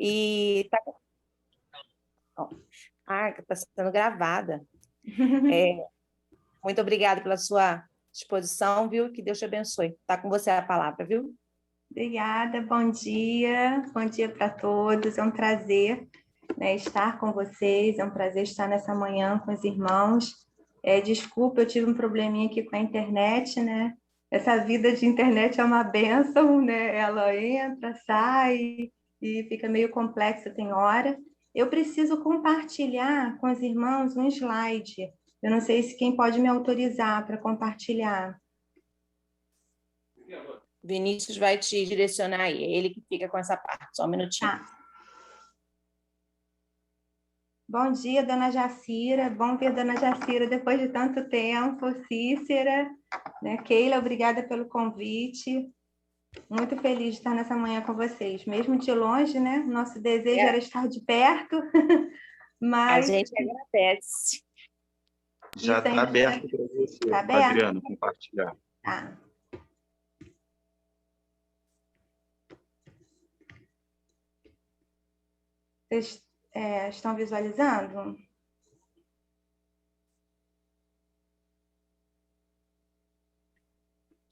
E está sendo gravada. Muito obrigada pela sua disposição, viu? Que Deus te abençoe. Está com você a palavra, viu? Obrigada, bom dia para todos. É um prazer, né, estar com vocês, é um prazer estar nessa manhã com os irmãos. Desculpa, eu tive um probleminha aqui com a internet, né? Essa vida de internet é uma bênção, né? Ela entra, sai e fica meio complexa, tem hora. Eu preciso compartilhar com os irmãos um slide. Eu não sei se quem pode me autorizar para compartilhar. Vinícius vai te direcionar aí, é ele que fica com essa parte, só um minutinho. Tá. Bom dia, dona Jacira, bom ver dona Jacira depois de tanto tempo, Cícera, né? Keila, obrigada pelo convite, muito feliz de estar nessa manhã com vocês, mesmo de longe, né? Nosso desejo era estar de perto, mas... A gente agradece. Já está aberto para você, tá aberto? Adriana, compartilhar. Tá. Vocês estão visualizando?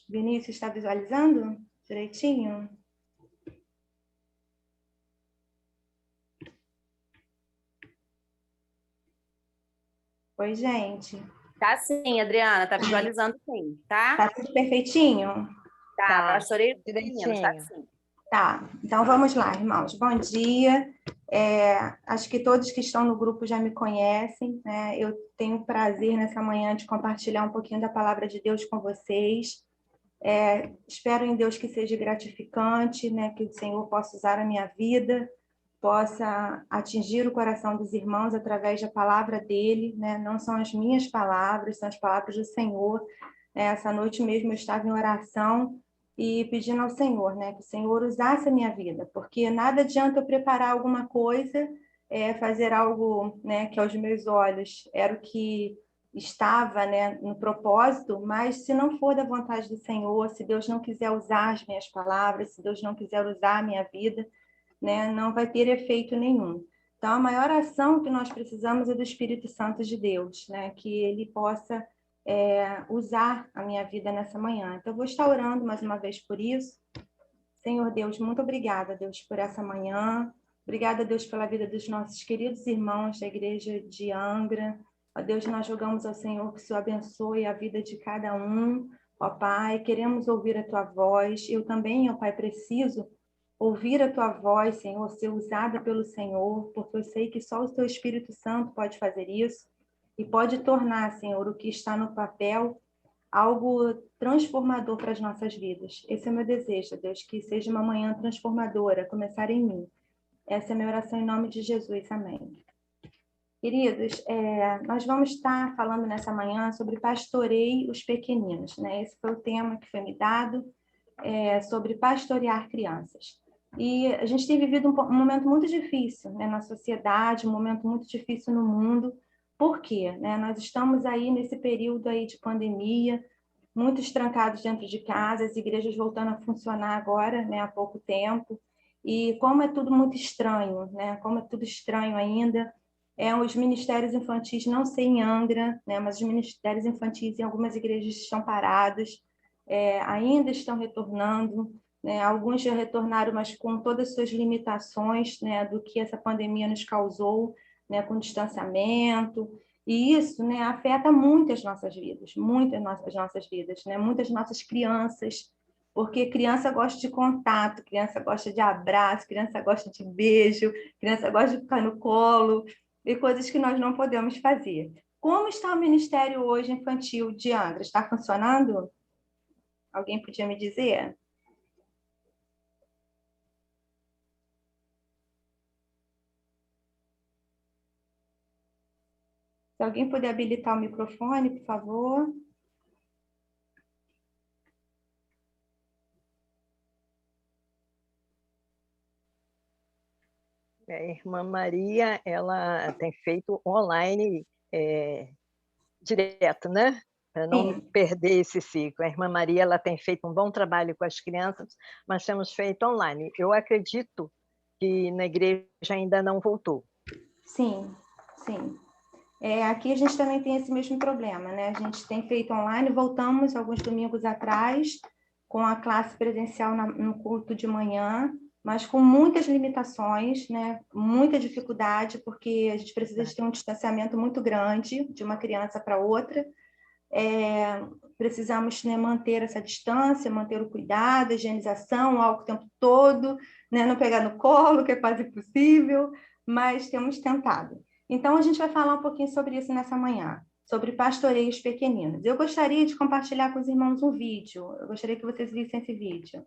Vinícius está visualizando direitinho? Oi, gente. Tá sim, Adriana, tá visualizando sim, tá? Tá tudo perfeitinho? Tá, pastorei direitinho, tá sim. Tá, então vamos lá, irmãos. Bom dia. Acho que todos que estão no grupo já me conhecem, né? Eu tenho o prazer nessa manhã de compartilhar um pouquinho da palavra de Deus com vocês. Espero em Deus que seja gratificante, né? Que o Senhor possa usar a minha vida, possa atingir o coração dos irmãos através da palavra dele, né? Não são as minhas palavras, são as palavras do Senhor. Essa noite mesmo eu estava em oração e pedindo ao Senhor, né, que o Senhor usasse a minha vida, porque nada adianta eu preparar alguma coisa, fazer algo, né, que aos meus olhos era o que estava, né, no propósito, mas se não for da vontade do Senhor, se Deus não quiser usar as minhas palavras, se Deus não quiser usar a minha vida, né, não vai ter efeito nenhum. Então, a maior ação que nós precisamos é do Espírito Santo de Deus, né, que ele possa usar a minha vida nessa manhã. Então, eu vou estar orando mais uma vez por isso. Senhor Deus, muito obrigada, Deus, por essa manhã. Obrigada, Deus, pela vida dos nossos queridos irmãos da igreja de Angra. Ó Deus, nós rogamos ao Senhor que o Senhor abençoe a vida de cada um. Ó Pai, queremos ouvir a Tua voz. Eu também, ó Pai, preciso ouvir a Tua voz, Senhor, ser usada pelo Senhor, porque eu sei que só o Teu Espírito Santo pode fazer isso e pode tornar, Senhor, o que está no papel algo transformador para as nossas vidas. Esse é o meu desejo, Deus, que seja uma manhã transformadora, começar em mim. Essa é a minha oração em nome de Jesus. Amém. Queridos, nós vamos estar falando nessa manhã sobre pastoreie os pequeninos, né? Esse foi o tema que foi me dado, sobre pastorear crianças. E a gente tem vivido um momento muito difícil, né, na sociedade, um momento muito difícil no mundo. Por quê? Né? Nós estamos aí nesse período aí de pandemia, muitos trancados dentro de casa, as igrejas voltando a funcionar agora, né, há pouco tempo. E como é tudo muito estranho, né? Como é tudo estranho ainda. Os ministérios infantis, não sei em Angra, né, mas os ministérios infantis em algumas igrejas estão parados, ainda estão retornando, né? Alguns já retornaram, mas com todas as suas limitações, né, do que essa pandemia nos causou, né, com distanciamento, e isso, né, afeta muito as nossas vidas, as nossas vidas, né, muitas nossas crianças, porque criança gosta de contato, criança gosta de abraço, criança gosta de beijo, criança gosta de ficar no colo, e coisas que nós não podemos fazer. Como está o Ministério hoje infantil de Angra? Está funcionando? Alguém podia me dizer? Se alguém puder habilitar o microfone, por favor. A irmã Maria, ela tem feito online direto, né? Para não perder esse ciclo. A irmã Maria, ela tem feito um bom trabalho com as crianças, mas temos feito online. Eu acredito que na igreja ainda não voltou. Sim, sim. Aqui a gente também tem esse mesmo problema, né? A gente tem feito online, voltamos alguns domingos atrás com a classe presencial no culto de manhã, mas com muitas limitações, né? Muita dificuldade, porque a gente precisa de ter um distanciamento muito grande de uma criança para outra. Precisamos, né, manter essa distância, manter o cuidado, a higienização, o álcool o tempo todo, né? Não pegar no colo, que é quase impossível, mas temos tentado. Então, a gente vai falar um pouquinho sobre isso nessa manhã, sobre pastoreios pequeninos. Eu gostaria de compartilhar com os irmãos um vídeo. Eu gostaria que vocês vissem esse vídeo.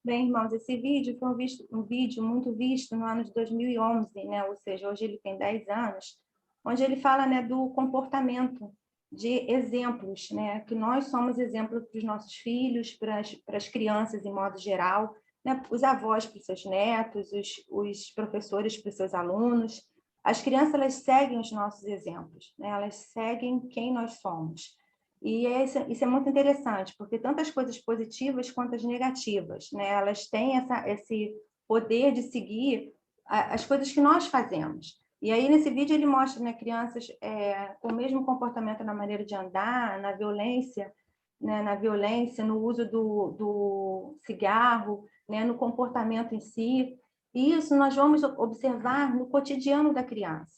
Bem, irmãos, esse vídeo foi um vídeo muito visto no ano de 2011, né? Ou seja, hoje ele tem 10 anos, onde ele fala, né, do comportamento de exemplos, né? Que nós somos exemplos para os nossos filhos, para as crianças em modo geral, né? Os avós para os seus netos, os professores para os seus alunos. As crianças, elas seguem os nossos exemplos, né? Elas seguem quem nós somos. E isso é muito interessante, porque tanto as coisas positivas quanto as negativas, né? Elas têm esse poder de seguir as coisas que nós fazemos. E aí, nesse vídeo, ele mostra, né, crianças com o mesmo comportamento na maneira de andar, na violência, né, no uso do cigarro, né, no comportamento em si. E isso nós vamos observar no cotidiano da criança.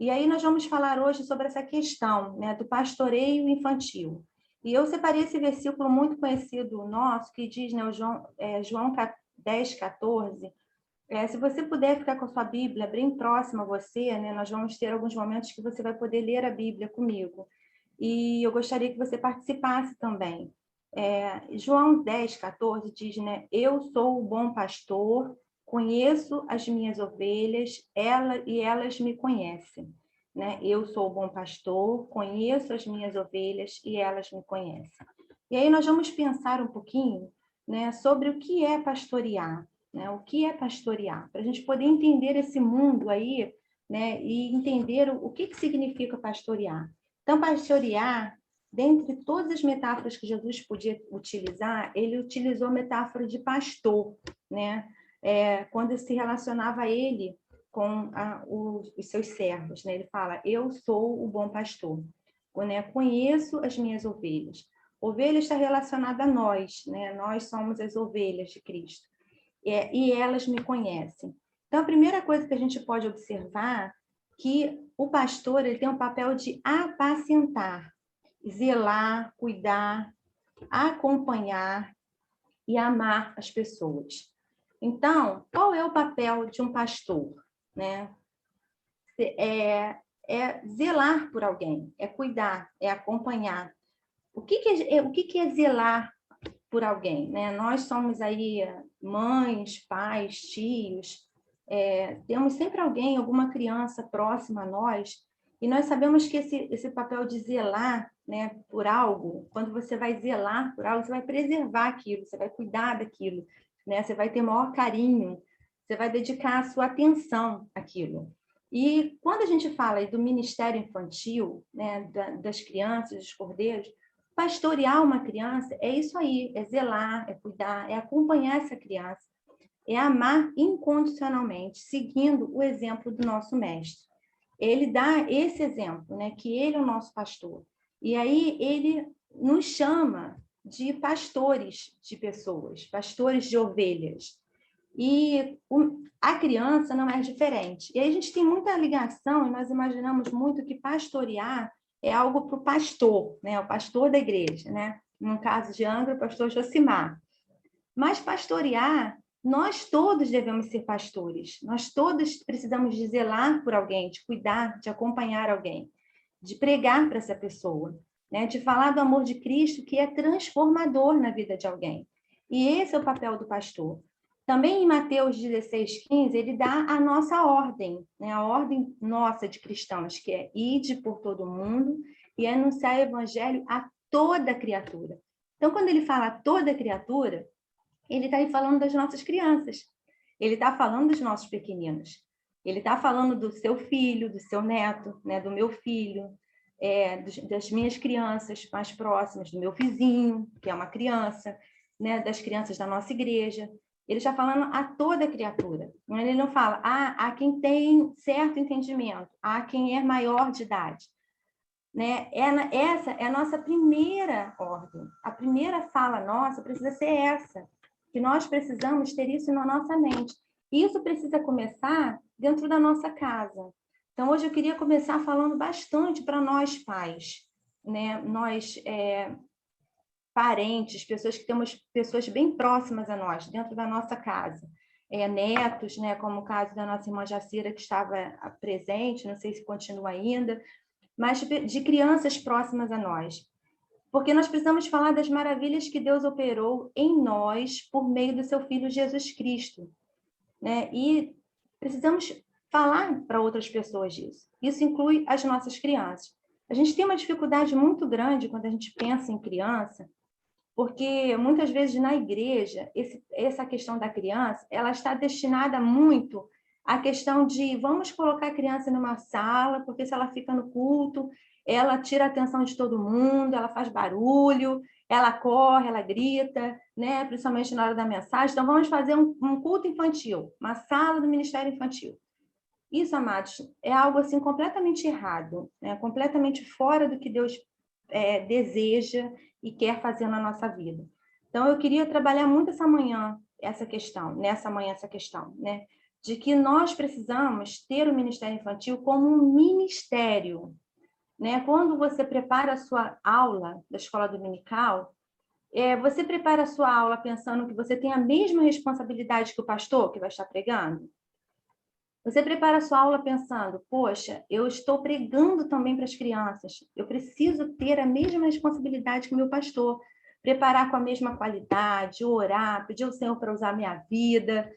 E aí nós vamos falar hoje sobre essa questão, né, do pastoreio infantil. E eu separei esse versículo muito conhecido nosso, que diz, né, João 10, 14, se você puder ficar com a sua Bíblia bem próxima a você, né, nós vamos ter alguns momentos que você vai poder ler a Bíblia comigo. E eu gostaria que você participasse também. João 10, 14 diz, né, eu sou o bom pastor, conheço as minhas ovelhas, elas me conhecem. Né? Eu sou o bom pastor, conheço as minhas ovelhas e elas me conhecem. E aí nós vamos pensar um pouquinho, né, sobre o que é pastorear. Né? O que é pastorear? Para a gente poder entender esse mundo aí, né, e entender o que significa pastorear. Então, pastorear, dentre todas as metáforas que Jesus podia utilizar, ele utilizou a metáfora de pastor, né? Quando se relacionava a ele com os seus servos, né? Ele fala, eu sou o bom pastor, né? Conheço as minhas ovelhas. Ovelha está relacionada a nós, né? Nós somos as ovelhas de Cristo. E elas me conhecem. Então, a primeira coisa que a gente pode observar que o pastor ele tem um papel de apacentar, zelar, cuidar, acompanhar e amar as pessoas. Então, qual é o papel de um pastor? Né? É zelar por alguém, é cuidar, é acompanhar. O que é zelar por alguém, né? Nós somos aí mães, pais, tios, temos sempre alguém, alguma criança próxima a nós, e nós sabemos que esse papel de zelar, né, por algo, quando você vai zelar por algo, você vai preservar aquilo, você vai cuidar daquilo, né? Você vai ter maior carinho, você vai dedicar a sua atenção àquilo. E quando a gente fala aí do ministério infantil, né, das crianças, dos cordeiros, pastorear uma criança é isso aí, é zelar, é cuidar, é acompanhar essa criança, é amar incondicionalmente, seguindo o exemplo do nosso mestre. Ele dá esse exemplo, né, que ele é o nosso pastor. E aí ele nos chama de pastores de pessoas, pastores de ovelhas. E a criança não é diferente. E aí a gente tem muita ligação, e nós imaginamos muito que pastorear é algo para o pastor, né? O pastor da igreja, né? No caso de Angra, o pastor Josimar. Mas pastorear, nós todos devemos ser pastores. Nós todos precisamos de zelar por alguém, de cuidar, de acompanhar alguém, de pregar para essa pessoa, né? De falar do amor de Cristo, que é transformador na vida de alguém. E esse é o papel do pastor. Também em Mateus 16:15, ele dá a nossa ordem, né? A ordem nossa de cristãos, que é ide por todo mundo e anunciar o evangelho a toda criatura. Então, quando ele fala a toda criatura, ele está aí falando das nossas crianças, ele está falando dos nossos pequeninos, ele está falando do seu filho, do seu neto, né? Do meu filho, das minhas crianças mais próximas, do meu vizinho, que é uma criança, né? Das crianças da nossa igreja. Ele está falando a toda criatura. Ele não fala a quem tem certo entendimento, a quem é maior de idade. Né? Essa é a nossa primeira ordem. A primeira fala nossa precisa ser essa, que nós precisamos ter isso na nossa mente. E isso precisa começar dentro da nossa casa. Então, hoje eu queria começar falando bastante para nós pais, né? Nós parentes, pessoas que temos pessoas bem próximas a nós, dentro da nossa casa. Netos, né, como o caso da nossa irmã Jacira, que estava presente, não sei se continua ainda, mas de crianças próximas a nós. Porque nós precisamos falar das maravilhas que Deus operou em nós por meio do seu Filho Jesus Cristo, né? E precisamos falar para outras pessoas disso. Isso inclui as nossas crianças. A gente tem uma dificuldade muito grande quando a gente pensa em criança, porque muitas vezes na igreja, essa questão da criança, ela está destinada muito à questão de vamos colocar a criança numa sala, porque se ela fica no culto, ela tira a atenção de todo mundo, ela faz barulho, ela corre, ela grita, né? Principalmente na hora da mensagem. Então, vamos fazer um culto infantil, uma sala do Ministério Infantil. Isso, amados, é algo assim completamente errado, né? Completamente fora do que Deus deseja e quer fazer na nossa vida. Então, eu queria trabalhar muito essa manhã essa questão, né? De que nós precisamos ter o Ministério Infantil como um ministério, né? Quando você prepara a sua aula da escola dominical, você prepara a sua aula pensando que você tem a mesma responsabilidade que o pastor que vai estar pregando? Você prepara a sua aula pensando, poxa, eu estou pregando também para as crianças, eu preciso ter a mesma responsabilidade que o meu pastor, preparar com a mesma qualidade, orar, pedir ao Senhor para usar a minha vida.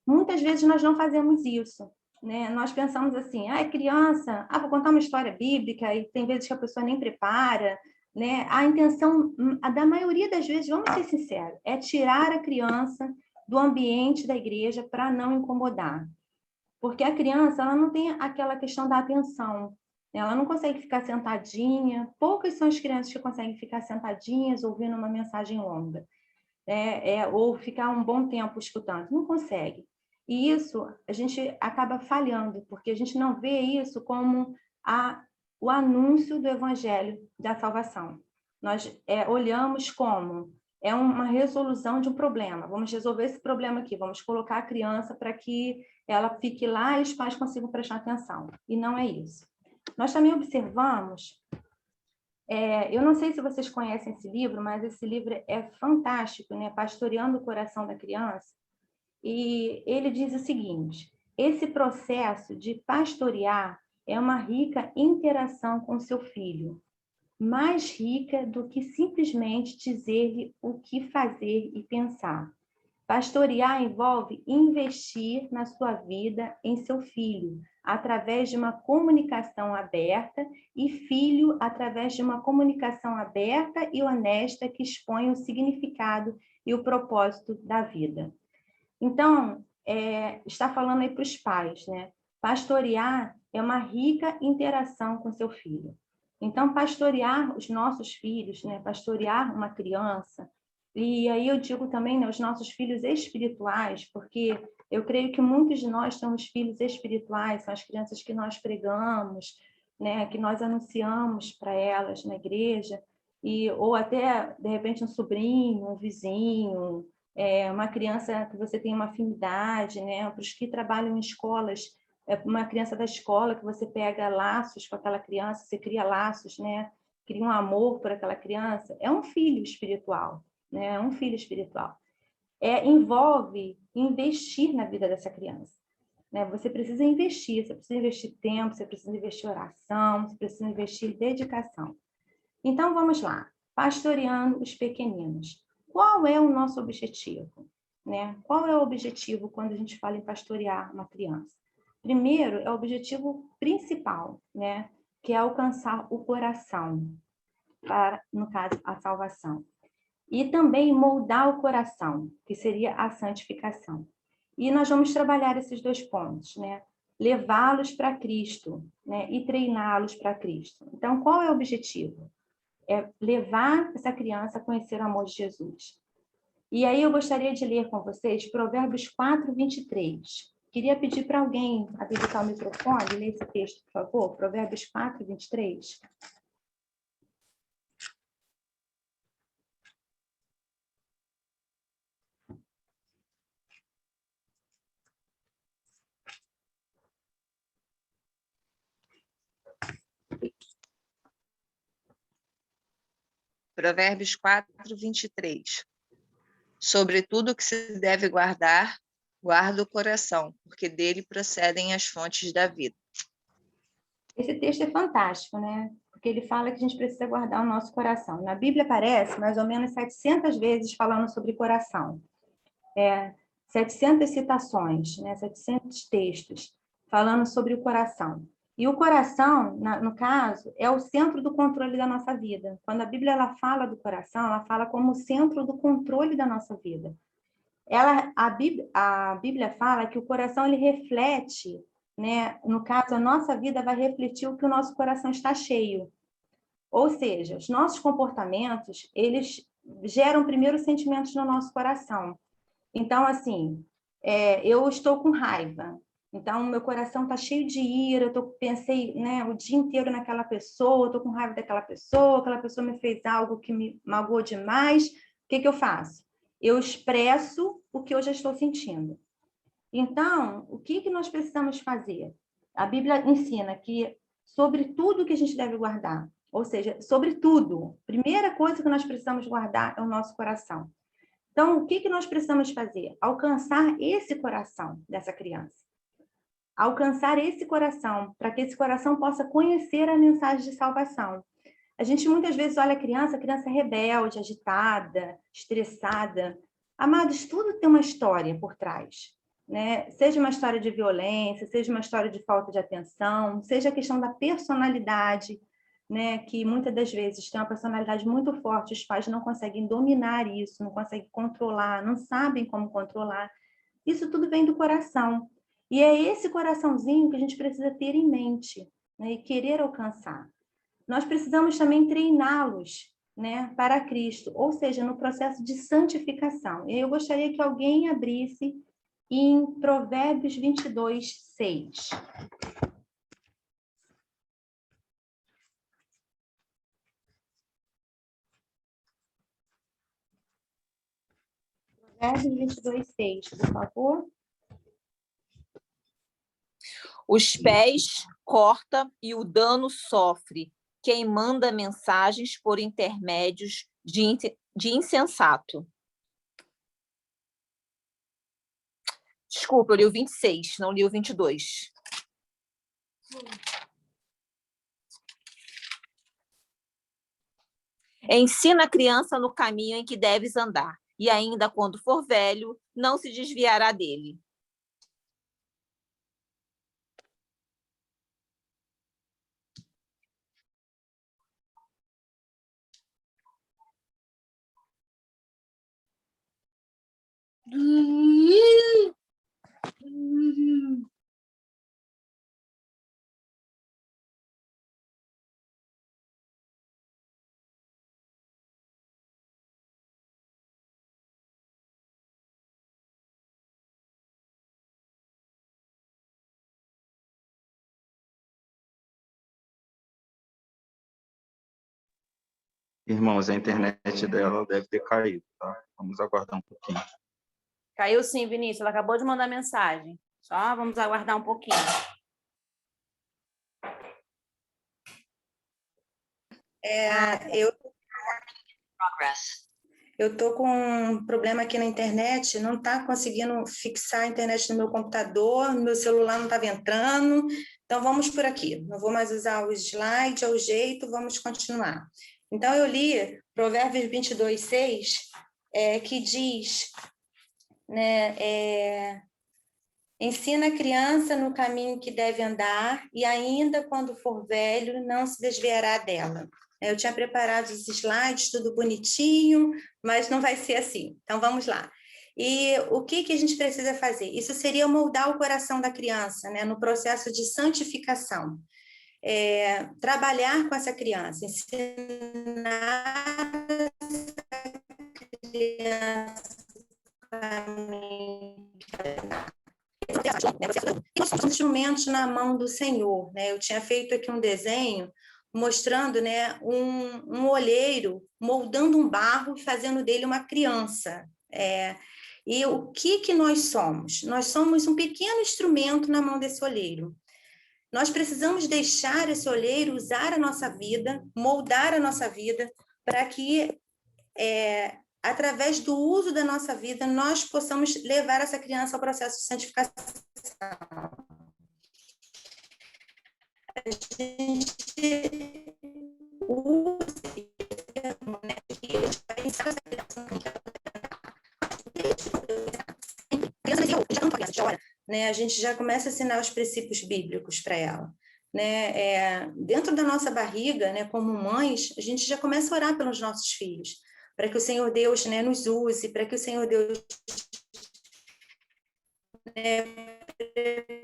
Muitas vezes nós não fazemos isso, né? Nós pensamos assim, criança, vou contar uma história bíblica, e tem vezes que a pessoa nem prepara, né? A intenção, da maioria das vezes, vamos ser sinceros, é tirar a criança do ambiente da igreja para não incomodar. Porque a criança, ela não tem aquela questão da atenção, ela não consegue ficar sentadinha, poucas são as crianças que conseguem ficar sentadinhas ouvindo uma mensagem longa, ou ficar um bom tempo escutando, não consegue. E isso a gente acaba falhando, porque a gente não vê isso como o anúncio do evangelho da salvação. Nós olhamos como uma resolução de um problema. Vamos resolver esse problema aqui, vamos colocar a criança para que ela fique lá e os pais consigam prestar atenção. E não é isso. Nós também observamos, eu não sei se vocês conhecem esse livro, mas esse livro é fantástico, né? Pastoreando o Coração da Criança. E ele diz o seguinte, esse processo de pastorear é uma rica interação com o seu filho. mais rica do que simplesmente dizer-lhe o que fazer e pensar. Pastorear envolve investir na sua vida em seu filho, através de uma comunicação aberta, e filho através de uma comunicação aberta e honesta que expõe o significado e o propósito da vida. Então, está falando aí para os pais, né? Pastorear é uma rica interação com seu filho. Então, pastorear os nossos filhos, né? Pastorear uma criança, e aí eu digo também, né, os nossos filhos espirituais, porque eu creio que muitos de nós temos filhos espirituais, são as crianças que nós pregamos, né, que nós anunciamos para elas na igreja, ou até, de repente, um sobrinho, um vizinho, uma criança que você tem uma afinidade, né, para os que trabalham em escolas, uma criança da escola que você pega laços com aquela criança, você cria laços, né, cria um amor por aquela criança, é um filho espiritual. Né? Um filho espiritual. Envolve investir na vida dessa criança. Né? Você precisa investir tempo, você precisa investir oração, você precisa investir dedicação. Então, vamos lá. Pastoreando os pequeninos. Qual é o nosso objetivo? Né? Qual é o objetivo quando a gente fala em pastorear uma criança? Primeiro, é o objetivo principal, né? Que é alcançar o coração, para, no caso, a salvação. E também moldar o coração, que seria a santificação. E nós vamos trabalhar esses dois pontos, né? Levá-los para Cristo, né? E treiná-los para Cristo. Então, qual é o objetivo? É levar essa criança a conhecer o amor de Jesus. E aí eu gostaria de ler com vocês Provérbios 4, 23. Queria pedir para alguém habilitar o microfone e ler esse texto, por favor. Provérbios 4, 23. Provérbios 4, 23. Sobre tudo que se deve guardar, guarda o coração, porque dele procedem as fontes da vida. Esse texto é fantástico, né? Porque ele fala que a gente precisa guardar o nosso coração. Na Bíblia aparece mais ou menos 700 vezes falando sobre coração. 700 citações, né? 700 textos falando sobre o coração. E o coração, no caso, é o centro do controle da nossa vida. Quando a Bíblia ela fala do coração, ela fala como o centro do controle da nossa vida. A Bíblia fala que o coração ele reflete, né? No caso, a nossa vida vai refletir o que o nosso coração está cheio. Ou seja, os nossos comportamentos, eles geram primeiro sentimentos no nosso coração. Então, assim, eu estou com raiva. Então, meu coração está cheio de ira, pensei, né, o dia inteiro naquela pessoa, estou com raiva daquela pessoa, aquela pessoa me fez algo que me magoou demais. O que eu faço? Eu expresso o que eu já estou sentindo. Então, o que nós precisamos fazer? A Bíblia ensina que sobre tudo que a gente deve guardar, ou seja, sobre tudo, a primeira coisa que nós precisamos guardar é o nosso coração. Então, o que nós precisamos fazer? Alcançar esse coração dessa criança. Alcançar esse coração, para que esse coração possa conhecer a mensagem de salvação. A gente muitas vezes olha a criança rebelde, agitada, estressada. Amados, tudo tem uma história por trás, né? Seja uma história de violência, seja uma história de falta de atenção, seja a questão da personalidade, né? Que muitas das vezes tem uma personalidade muito forte, os pais não conseguem dominar isso, não conseguem controlar, não sabem como controlar. Isso tudo vem do coração. E é esse coraçãozinho que a gente precisa ter em mente, né? E querer alcançar. Nós precisamos também treiná-los, né, para Cristo, ou seja, no processo de santificação. E eu gostaria que alguém abrisse em Provérbios 22, 6. Provérbios 22, 6, por favor. Os pés corta e o dano sofre quem manda mensagens por intermédios de insensato. Desculpa, eu li o 26, não li o 22. Ensina a criança no caminho em que deves andar, e ainda quando for velho, não se desviará dele. Irmãos, a internet dela deve ter caído, tá? Vamos aguardar um pouquinho. Caiu sim, Vinícius. Ela acabou de mandar mensagem. Só vamos aguardar um pouquinho. Eu estou com um problema aqui na internet, não está conseguindo fixar a internet no meu computador, no meu celular não estava entrando, então vamos por aqui. Não vou mais usar o slide, é o jeito, vamos continuar. Então, eu li Provérbios 22:6, que diz, né, ensina a criança no caminho que deve andar e ainda quando for velho não se desviará dela. Eu tinha preparado os slides, tudo bonitinho, mas não vai ser assim. Então, vamos lá. E o que a gente precisa fazer? Isso seria moldar o coração da criança, né, no processo de santificação. Trabalhar com essa criança, ensinar a criança nós somos instrumentos na mão do Senhor, né? Eu tinha feito aqui um desenho mostrando, né, um olheiro moldando um barro e fazendo dele uma criança. E o que nós somos? Nós somos um pequeno instrumento na mão desse olheiro. Nós precisamos deixar esse olheiro usar a nossa vida, moldar a nossa vida, para que, através do uso da nossa vida, nós possamos levar essa criança ao processo de santificação. A gente usa né? A gente já começa a ensinar os princípios bíblicos para ela. Né? Dentro da nossa barriga, né, como mães, a gente já começa a orar pelos nossos filhos, para que o Senhor Deus, né, nos use, para que o Senhor Deus, né, prepare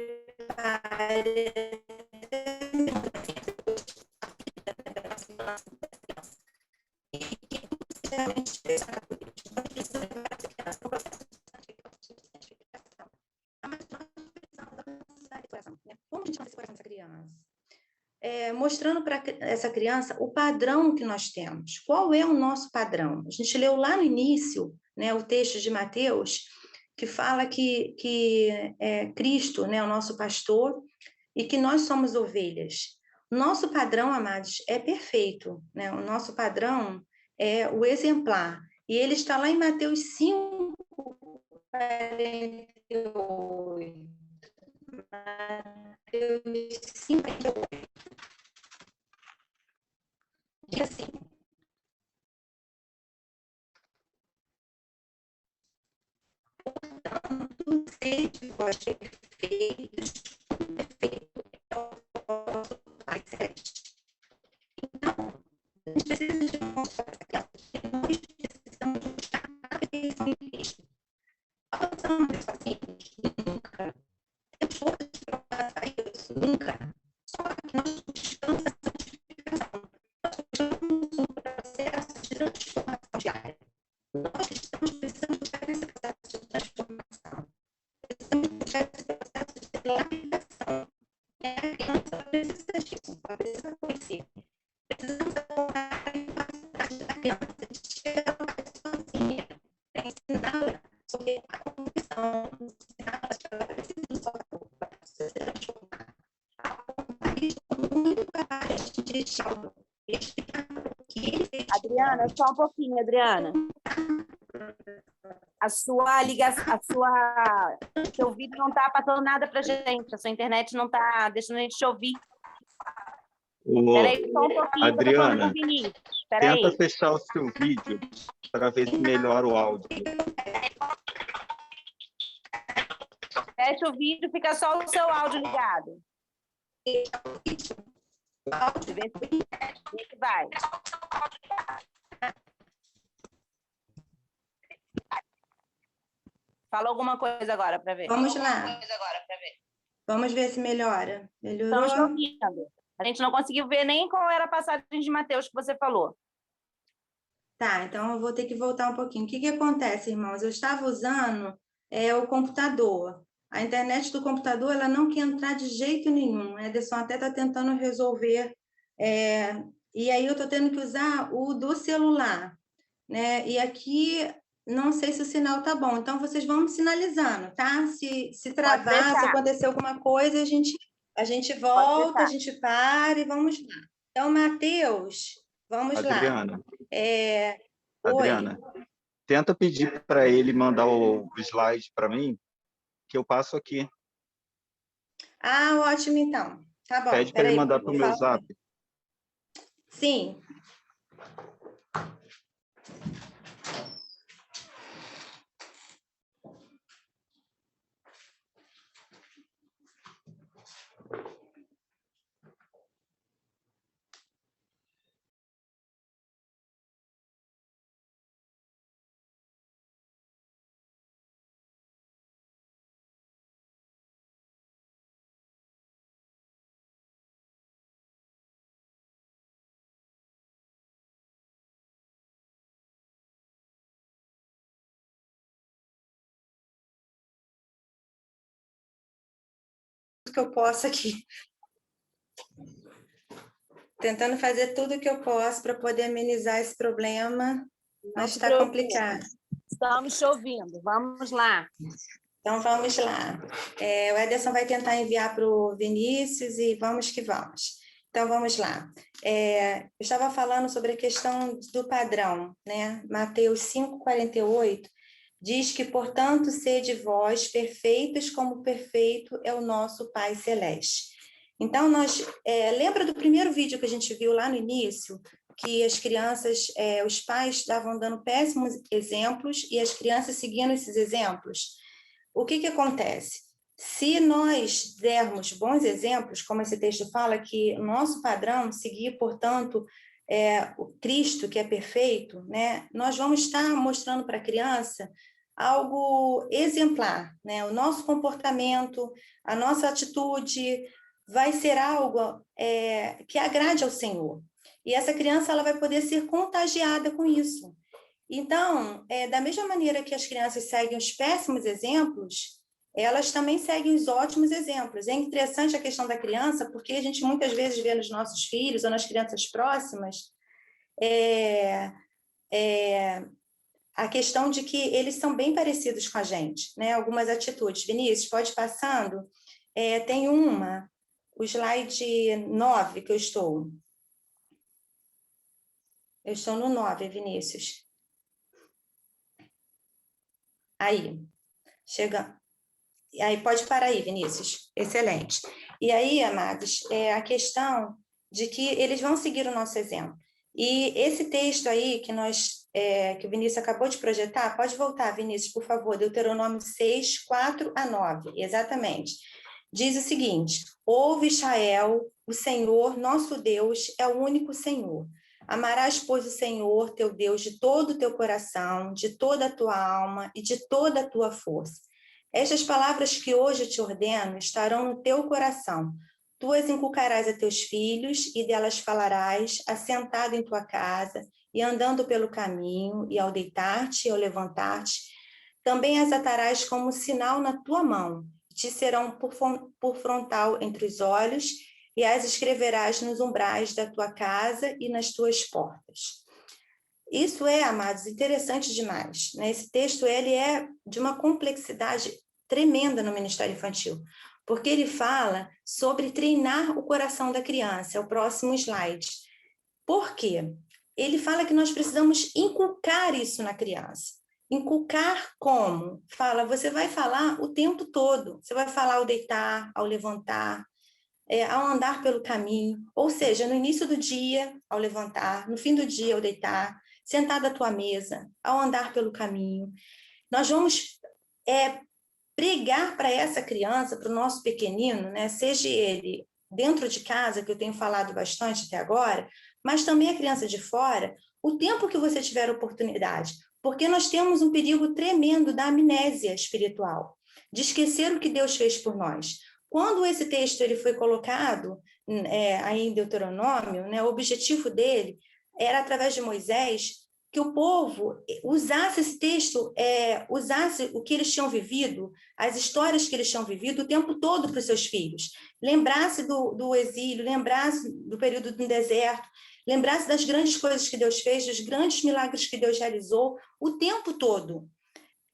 como a gente faz esse coração dessa criança? Mostrando para essa criança o padrão que nós temos. Qual é o nosso padrão? A gente leu lá no início, né, o texto de Mateus, que fala que Cristo, né, o nosso pastor, e que nós somos ovelhas. Nosso padrão, amados, é perfeito, né? O nosso padrão é o exemplar. E ele está lá em Mateus 5:48. Mateus 5:48. Diz assim: portanto, sede vós perfeitos, como perfeito é o vosso Pai Celeste. Então, a gente precisa demonstrar para que nós precisamos buscar a perfeição em Cristo. Alcançamos sozinhos? Nunca. Temos forças para alcançar isso? Nunca. Só que nós buscamos a santificação. Nós buscamos um processo de transformação diária. Nós estamos precisando buscar esse processo de transformação. Precisamos buscar esse processo de lapidação. A criança precisa disso, ela precisa conhecer. Precisamos apontar a capacidade da criança de chegar a sozinha, para ensiná-la sobre a confissão, ensiná-la que ela precisa do socorro para se transformar. Apontar isso muito para a gente de diálogo. Explicar o que ele fez. Adriana, só um pouquinho, Adriana. Seu vídeo não está passando nada para a gente, a sua internet não está deixando a gente te ouvir. Espera aí só um pouquinho, Adriana, Vinícius. Tenta Peraí. fechar o seu vídeo para ver se melhora o áudio. Fecha o vídeo, fica só o seu áudio ligado. Vê se vai. Fala alguma coisa agora para ver. Vamos lá. Vamos ver se melhora. Melhorou? Estamos te ouvindo. A gente não conseguiu ver nem qual era a passagem de Mateus que você falou. Tá, então eu vou ter que voltar um pouquinho. O que que acontece, irmãos? Eu estava usando o computador. A internet do computador, ela não quer entrar de jeito nenhum. A Ederson até está tentando resolver. E aí eu estou tendo que usar o do celular, né? E aqui, não sei se o sinal tá bom. Então, vocês vão me sinalizando, tá? Se travar, se deixar. acontecer alguma coisa, a gente volta, a gente para e vamos lá. Então, Mateus, vamos lá. Adriana, Oi. Adriana, tenta pedir para ele mandar o slide para mim, que eu passo aqui. Ah, ótimo, então. Tá bom. Pede para ele Peraí, mandar vou para o meu falar. zap. Sim. Que eu posso aqui. Tentando fazer tudo que eu posso para poder amenizar esse problema, mas se está preocupe. complicado. Estamos te ouvindo. Vamos lá. Então, vamos lá. O Ederson vai tentar enviar para o Vinícius e vamos que vamos. Então, vamos lá. Eu estava falando sobre a questão do padrão, né? Mateus 5,48 diz que, portanto, sede vós perfeitos como perfeito é o nosso Pai Celeste. Então, lembra do primeiro vídeo que a gente viu lá no início, que as crianças, os pais estavam dando péssimos exemplos e as crianças seguindo esses exemplos? O que acontece? Se nós dermos bons exemplos, como esse texto fala, que o nosso padrão seguir, portanto, o Cristo, que é perfeito, né? Nós vamos estar mostrando para a criança algo exemplar, né? O nosso comportamento, a nossa atitude vai ser algo que agrade ao Senhor. E essa criança ela vai poder ser contagiada com isso. Então, da mesma maneira que as crianças seguem os péssimos exemplos, elas também seguem os ótimos exemplos. É interessante a questão da criança, porque a gente muitas vezes vê nos nossos filhos ou nas crianças próximas a questão de que eles são bem parecidos com a gente, né? Algumas atitudes. Vinícius, pode ir passando? Tem o slide 9 que eu estou. Eu estou no 9, Vinícius. Aí, chega. Aí pode parar aí, Vinícius. Excelente. E aí, amados, a questão de que eles vão seguir o nosso exemplo. E esse texto aí que que o Vinícius acabou de projetar, pode voltar, Vinícius, por favor, Deuteronômio 6, 4 a 9, exatamente. Diz o seguinte: ouve, Israel, o Senhor, nosso Deus, é o único Senhor. Amarás, pois, o Senhor, teu Deus, de todo o teu coração, de toda a tua alma e de toda a tua força. Estas palavras que hoje te ordeno estarão no teu coração. Tu as inculcarás a teus filhos e delas falarás, assentado em tua casa e andando pelo caminho, e ao deitar-te e ao levantar-te. Também as atarás como sinal na tua mão, e te serão por frontal entre os olhos, e as escreverás nos umbrais da tua casa e nas tuas portas. Isso amados, interessante demais, né? Esse texto ele é de uma complexidade tremenda no Ministério Infantil, porque ele fala sobre treinar o coração da criança, é o próximo slide. Por quê? Ele fala que nós precisamos inculcar isso na criança. Inculcar como? Fala, você vai falar o tempo todo, você vai falar ao deitar, ao levantar, ao andar pelo caminho, ou seja, no início do dia, ao levantar, no fim do dia, ao deitar, sentado à tua mesa, ao andar pelo caminho. Nós vamos pregar para essa criança, para o nosso pequenino, né, seja ele dentro de casa, que eu tenho falado bastante até agora, mas também a criança de fora, o tempo que você tiver oportunidade, porque nós temos um perigo tremendo da amnésia espiritual, de esquecer o que Deus fez por nós. Quando esse texto ele foi colocado aí em Deuteronômio, né, o objetivo dele era, através de Moisés, que o povo usasse esse texto, usasse o que eles tinham vivido, as histórias que eles tinham vivido o tempo todo para os seus filhos. Lembrasse do exílio, lembrasse do período do deserto, lembrasse das grandes coisas que Deus fez, dos grandes milagres que Deus realizou o tempo todo,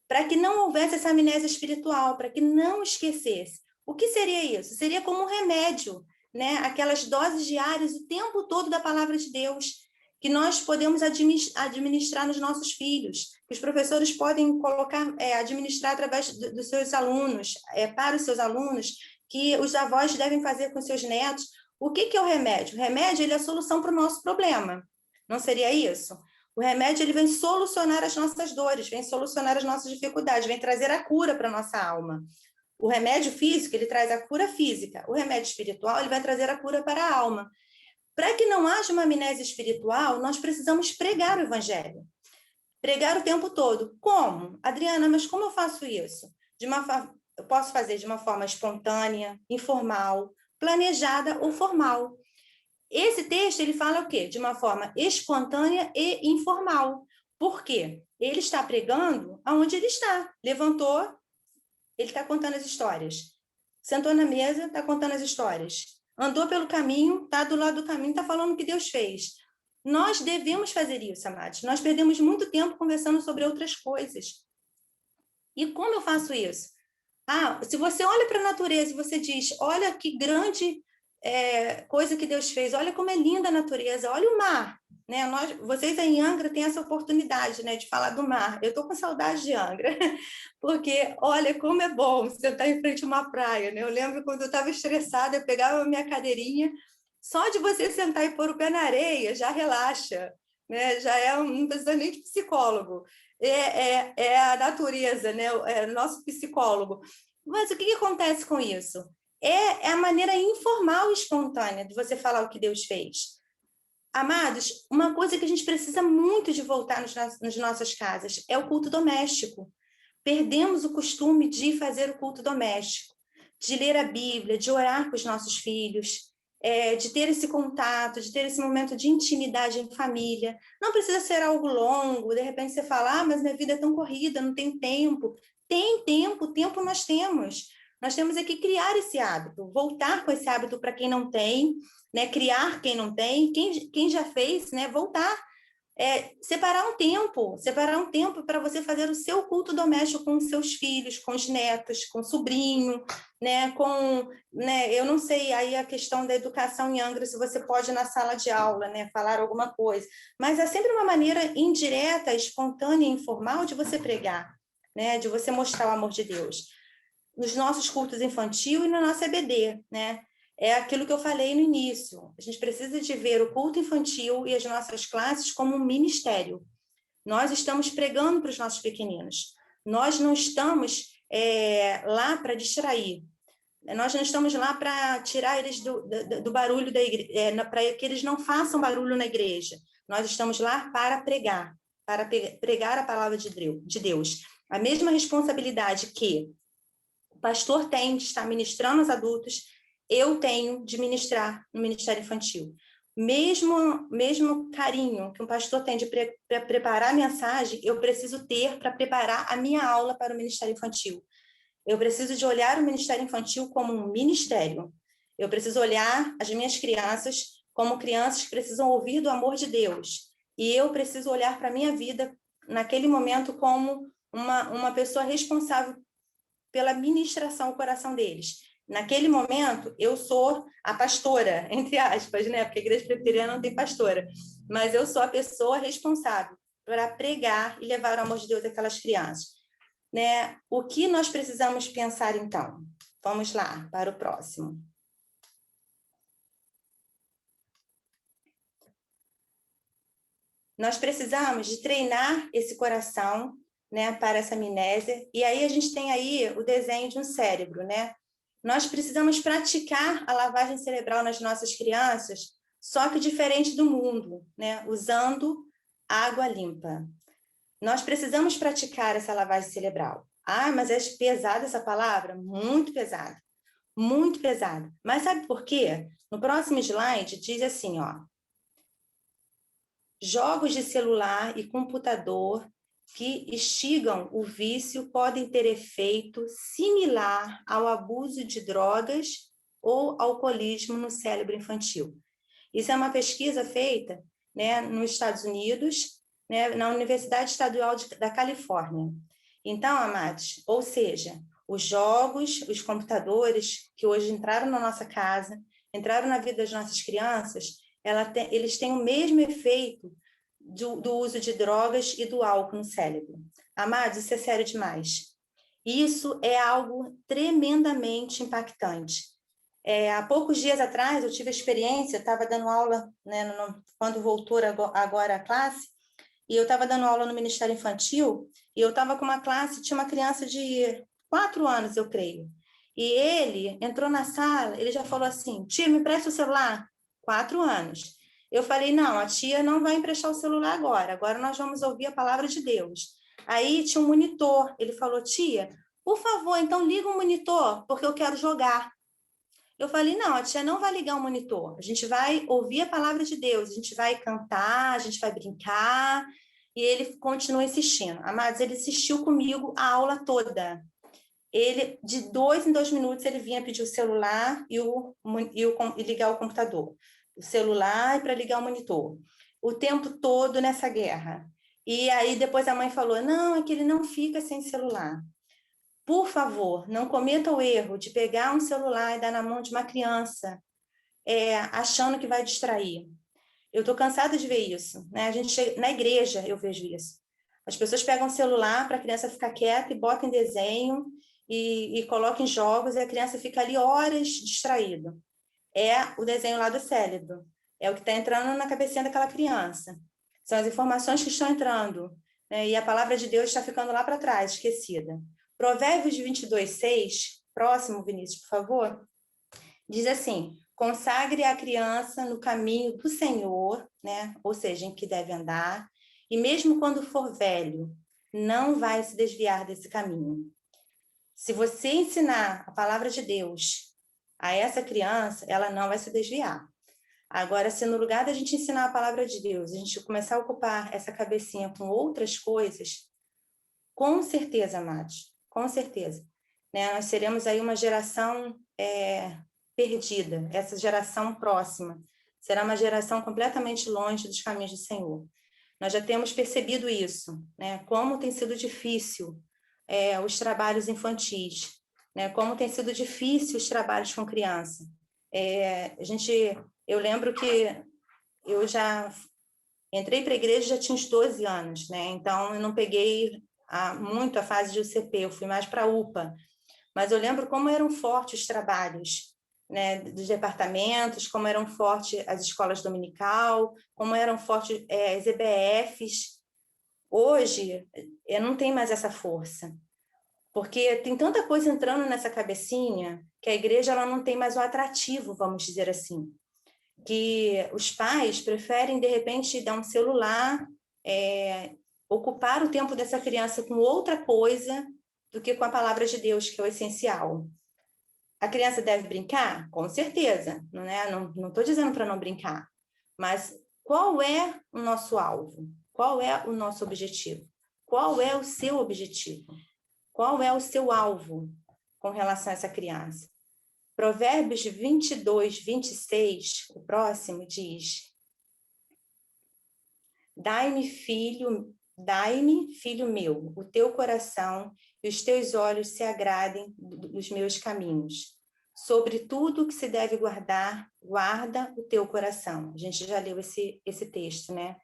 para que não houvesse essa amnésia espiritual, para que não esquecesse. O que seria isso? Seria como um remédio, né? Aquelas doses diárias o tempo todo da palavra de Deus, que nós podemos administrar nos nossos filhos, que os professores podem colocar, administrar através dos seus alunos, para os seus alunos, que os avós devem fazer com seus netos. O que é o remédio? O remédio ele é a solução para o nosso problema. Não seria isso? O remédio ele vem solucionar as nossas dores, vem solucionar as nossas dificuldades, vem trazer a cura para a nossa alma. O remédio físico ele traz a cura física. O remédio espiritual ele vai trazer a cura para a alma. Para que não haja uma amnésia espiritual, nós precisamos pregar o evangelho. Pregar o tempo todo. Como? Adriana, mas como eu faço isso? Eu posso fazer de uma forma espontânea, informal, planejada ou formal. Esse texto ele fala o quê? De uma forma espontânea e informal. Por quê? Ele está pregando aonde ele está. Levantou, ele está contando as histórias. Sentou na mesa, está contando as histórias. Andou pelo caminho, está do lado do caminho, está falando o que Deus fez. Nós devemos fazer isso, amados. Nós perdemos muito tempo conversando sobre outras coisas. E como eu faço isso? Se você olha para a natureza e você diz, olha que grande coisa que Deus fez, olha como é linda a natureza, olha o mar. Né? Vocês aí em Angra têm essa oportunidade, né, de falar do mar. Eu estou com saudade de Angra, porque olha como é bom você estar em frente a uma praia. Né? Eu lembro quando eu estava estressada, eu pegava a minha cadeirinha, só de você sentar e pôr o pé na areia, já relaxa, né? Já não precisa nem de psicólogo. É a natureza, né? É o nosso psicólogo. Mas o que acontece com isso? É a maneira informal e espontânea de você falar o que Deus fez. Amados, uma coisa que a gente precisa muito de voltar nas nossas casas é o culto doméstico. Perdemos o costume de fazer o culto doméstico, de ler a Bíblia, de orar com os nossos filhos, de ter esse contato, de ter esse momento de intimidade em família. Não precisa ser algo longo, de repente você fala, mas minha vida é tão corrida, não tenho tempo. Tem tempo nós temos. Nós temos que criar esse hábito, voltar com esse hábito para quem não tem, né? Criar quem não tem, quem já fez, né? Voltar, separar um tempo para você fazer o seu culto doméstico com os seus filhos, com os netos, com o sobrinho, né? Eu não sei aí a questão da educação em Angra, se você pode na sala de aula, né? Falar alguma coisa, mas é sempre uma maneira indireta, espontânea e informal de você pregar, né? De você mostrar o amor de Deus. Nos nossos cultos infantil e no nosso EBD, né? É aquilo que eu falei no início. A gente precisa de ver o culto infantil e as nossas classes como um ministério. Nós estamos pregando para os nossos pequeninos. Nós não estamos lá para distrair. Nós não estamos lá para tirar eles do barulho da igreja, para que eles não façam barulho na igreja. Nós estamos lá para pregar a palavra de Deus. A mesma responsabilidade que o pastor tem de estar ministrando aos adultos, eu tenho de ministrar no Ministério Infantil. Mesmo carinho que um pastor tem de preparar a mensagem, eu preciso ter para preparar a minha aula para o Ministério Infantil. Eu preciso de olhar o Ministério Infantil como um ministério. Eu preciso olhar as minhas crianças como crianças que precisam ouvir do amor de Deus. E eu preciso olhar para a minha vida, naquele momento, como uma pessoa responsável pela ministração ao coração deles. Naquele momento, eu sou a pastora, entre aspas, né? Porque a igreja presbiteriana não tem pastora, mas eu sou a pessoa responsável para pregar e levar o amor de Deus àquelas crianças. Né? O que nós precisamos pensar, então? Vamos lá, para o próximo. Nós precisamos de treinar esse coração, né, para essa amnésia, e aí a gente tem aí o desenho de um cérebro, né? Nós precisamos praticar a lavagem cerebral nas nossas crianças, só que diferente do mundo, né? Usando água limpa. Nós precisamos praticar essa lavagem cerebral. Ah, mas é pesada essa palavra? Muito pesada. Muito pesada. Mas sabe por quê? No próximo slide diz assim, ó. Jogos de celular e computador que instigam o vício podem ter efeito similar ao abuso de drogas ou alcoolismo no cérebro infantil. Isso é uma pesquisa feita, né, nos Estados Unidos, né, na Universidade Estadual da Califórnia. Então, amados, ou seja, os jogos, os computadores que hoje entraram na nossa casa, entraram na vida das nossas crianças, eles têm o mesmo efeito do uso de drogas e do álcool no cérebro. Amados, isso é sério demais. Isso é algo tremendamente impactante. Há poucos dias atrás, eu tive a experiência, estava dando aula, né, quando voltou agora a classe, e eu estava dando aula no Ministério Infantil, e eu estava com uma classe, tinha uma criança de 4 anos, eu creio. E ele entrou na sala, ele já falou assim, tia, me empresta o celular? 4 anos. Eu falei, não, a tia não vai emprestar o celular agora nós vamos ouvir a palavra de Deus. Aí tinha um monitor, ele falou, tia, por favor, então liga o monitor, porque eu quero jogar. Eu falei, não, a tia não vai ligar o monitor, a gente vai ouvir a palavra de Deus, a gente vai cantar, a gente vai brincar, e ele continua insistindo. Amados, ele insistiu comigo a aula toda. Ele, de 2 em 2 minutos, ele vinha pedir o celular e ligar o computador. O celular para ligar o monitor. O tempo todo nessa guerra. E aí depois a mãe falou, não, é que ele não fica sem celular. Por favor, não cometa o erro de pegar um celular e dar na mão de uma criança, achando que vai distrair. Eu estou cansada de ver isso, né? Na igreja eu vejo isso. As pessoas pegam o celular para a criança ficar quieta e botam em desenho e colocam em jogos e a criança fica ali horas distraída. É o desenho lá do cérebro. É o que está entrando na cabecinha daquela criança. São as informações que estão entrando, né? E a palavra de Deus está ficando lá para trás, esquecida. Provérbios 22:6, próximo, Vinícius, por favor, diz assim, consagre a criança no caminho do Senhor, né? Ou seja, em que deve andar, e mesmo quando for velho, não vai se desviar desse caminho. Se você ensinar a palavra de Deus a essa criança, ela não vai se desviar. Agora, se no lugar da gente ensinar a palavra de Deus, a gente começar a ocupar essa cabecinha com outras coisas, com certeza, amados, com certeza, né? Nós seremos aí uma geração perdida, essa geração próxima será uma geração completamente longe dos caminhos do Senhor. Nós já temos percebido isso, né? Como tem sido difícil os trabalhos infantis, né? Como tem sido difícil os trabalhos com criança. Eu lembro que eu já entrei para a igreja já tinha uns 12 anos, né? Então eu não peguei muito a fase de UCP, eu fui mais para a UPA, mas eu lembro como eram fortes os trabalhos, né, dos departamentos, como eram fortes as escolas dominical, como eram fortes as EBFs. Hoje, eu não tenho mais essa força, porque tem tanta coisa entrando nessa cabecinha que a igreja ela não tem mais o atrativo, vamos dizer assim, que os pais preferem, de repente, dar um celular, ocupar o tempo dessa criança com outra coisa do que com a palavra de Deus, que é o essencial. A criança deve brincar? Com certeza, não estou dizendo para não brincar, mas qual é o nosso alvo? Qual é o nosso objetivo? Qual é o seu objetivo? Qual é o seu alvo com relação a essa criança? Provérbios 22:26, o próximo, diz: Dai-me, filho meu, o teu coração e os teus olhos se agradem dos meus caminhos. Sobre tudo que se deve guardar, guarda o teu coração. A gente já leu esse texto, né?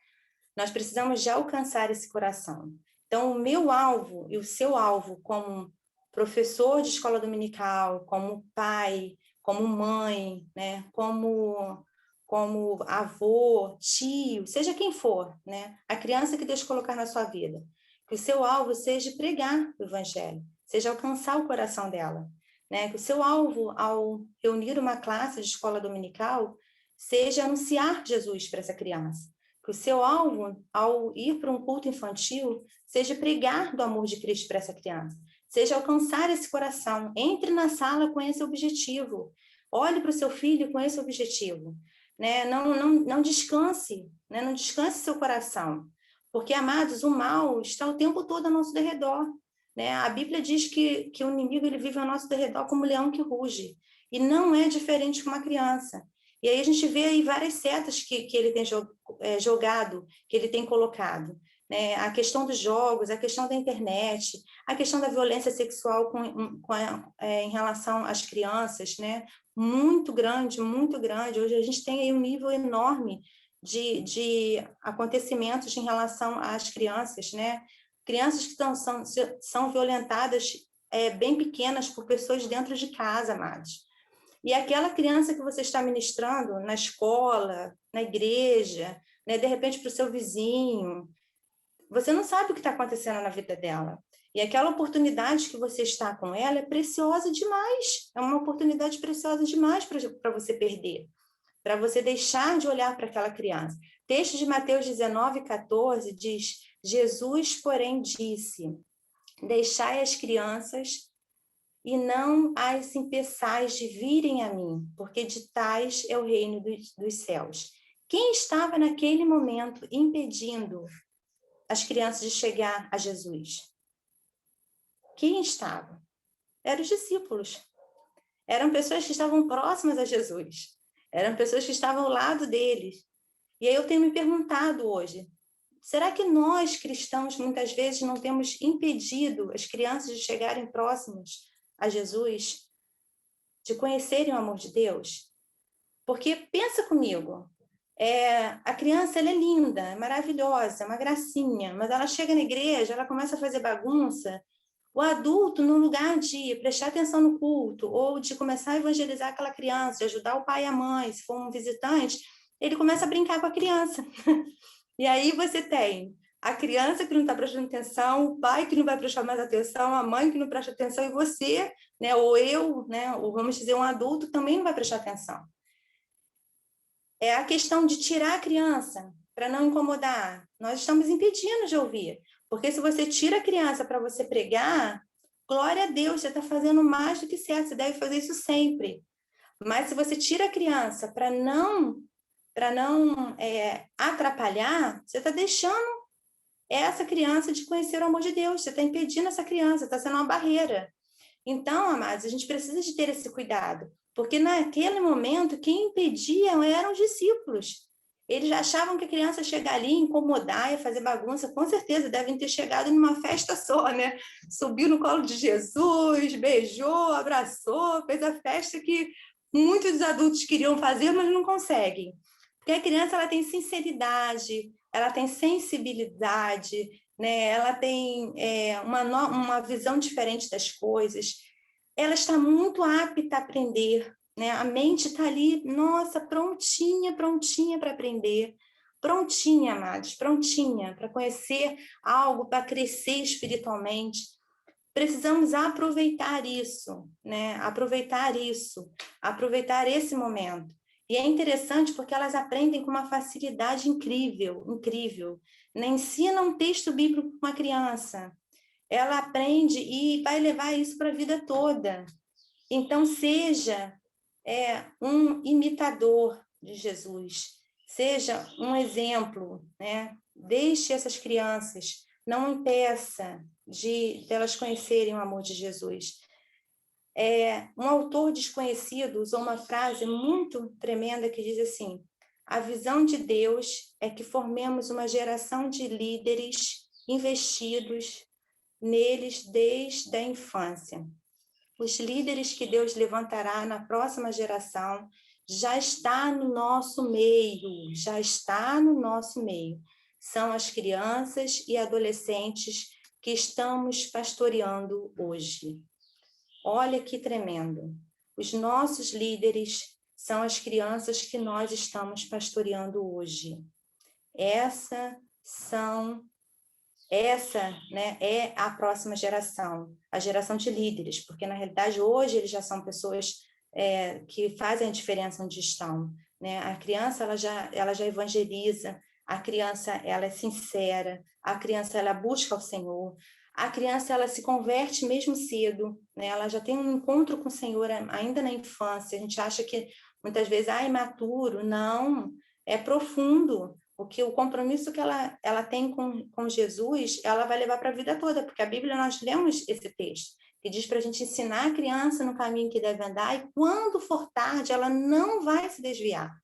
Nós precisamos de alcançar esse coração. Então, o meu alvo e o seu alvo como professor de escola dominical, como pai, como mãe, né? como como avô, tio, seja quem for, né? A criança que Deus colocar na sua vida. Que o seu alvo seja pregar o evangelho, seja alcançar o coração dela, né? Que o seu alvo, ao reunir uma classe de escola dominical, seja anunciar Jesus para essa criança. Que o seu alvo, ao ir para um culto infantil, seja pregar do amor de Cristo para essa criança, seja alcançar esse coração. Entre na sala com esse objetivo. Olhe para o seu filho com esse objetivo. Né? Não descanse, né? Não descanse seu coração. Porque, amados, o mal está o tempo todo ao nosso derredor. Né? A Bíblia diz que o inimigo ele vive ao nosso derredor como um leão que ruge. E não é diferente com uma criança. E aí a gente vê aí várias setas que ele tem jogado, que ele tem colocado. Né? A questão dos jogos, a questão da internet, a questão da violência sexual em relação às crianças, né? Muito grande, muito grande. Hoje a gente tem aí um nível enorme de acontecimentos em relação às crianças, né? Crianças que são violentadas bem pequenas por pessoas dentro de casa, amados. E aquela criança que você está ministrando na escola, na igreja, né? De repente para o seu vizinho, você não sabe o que está acontecendo na vida dela. E aquela oportunidade que você está com ela é preciosa demais. É uma oportunidade preciosa demais para você perder, para você deixar de olhar para aquela criança. Texto de Mateus 19:14 diz: Jesus, porém, disse: deixai as crianças e não as impeçais de virem a mim, porque de tais é o reino dos céus. Quem estava naquele momento impedindo as crianças de chegar a Jesus? Quem estava? Eram os discípulos. Eram pessoas que estavam próximas a Jesus. Eram pessoas que estavam ao lado deles. E aí eu tenho me perguntado hoje, será que nós, cristãos, muitas vezes não temos impedido as crianças de chegarem próximas a Jesus, de conhecerem o amor de Deus? Porque pensa comigo, a criança ela é linda, é maravilhosa, é uma gracinha, mas ela chega na igreja, ela começa a fazer bagunça. O adulto, no lugar de prestar atenção no culto ou de começar a evangelizar aquela criança, de ajudar o pai e a mãe, se for um visitante, ele começa a brincar com a criança. E aí você tem a criança que não está prestando atenção, o pai que não vai prestar mais atenção, a mãe que não presta atenção, e você, né, ou eu, né, ou vamos dizer um adulto, também não vai prestar atenção. É a questão de tirar a criança para não incomodar. Nós estamos impedindo de ouvir. Porque se você tira a criança para você pregar, glória a Deus, você está fazendo mais do que certo, você deve fazer isso sempre. Mas se você tira a criança para não atrapalhar, você está deixando essa criança de conhecer o amor de Deus, você está impedindo essa criança, está sendo uma barreira. Então, amados, a gente precisa de ter esse cuidado, porque naquele momento, quem impedia eram os discípulos. Eles achavam que a criança chegar ali, incomodar e fazer bagunça, com certeza devem ter chegado numa festa só, né? Subiu no colo de Jesus, beijou, abraçou, fez a festa que muitos adultos queriam fazer, mas não conseguem. Porque a criança ela tem sinceridade, ela tem sensibilidade, né? Ela tem uma visão diferente das coisas. Ela está muito apta a aprender, né? A mente está ali, nossa, prontinha para aprender, prontinha, amados, prontinha para conhecer algo, para crescer espiritualmente. Precisamos aproveitar isso, né? Aproveitar esse momento. E é interessante porque elas aprendem com uma facilidade incrível, incrível. Né? Ensina um texto bíblico para uma criança, ela aprende e vai levar isso para a vida toda. Então, seja um imitador de Jesus, seja um exemplo, né? Deixe essas crianças, não impeça de elas conhecerem o amor de Jesus. Um autor desconhecido usou uma frase muito tremenda que diz assim: a visão de Deus é que formemos uma geração de líderes investidos neles desde a infância. Os líderes que Deus levantará na próxima geração já está no nosso meio, já está no nosso meio. São as crianças e adolescentes que estamos pastoreando hoje. Olha que tremendo. Os nossos líderes são as crianças que nós estamos pastoreando hoje. Essa, né, é a próxima geração, a geração de líderes, porque, na realidade, hoje eles já são pessoas que fazem a diferença onde estão, né? A criança, ela já evangeliza, a criança, ela é sincera, a criança, ela busca o Senhor, a criança, ela se converte mesmo cedo, né? Ela já tem um encontro com o Senhor ainda na infância. A gente acha que, muitas vezes, é imaturo. Não, é profundo. O compromisso que ela tem com Jesus, ela vai levar para a vida toda, porque a Bíblia, nós lemos esse texto, que diz para a gente ensinar a criança no caminho que deve andar, e quando for tarde, ela não vai se desviar.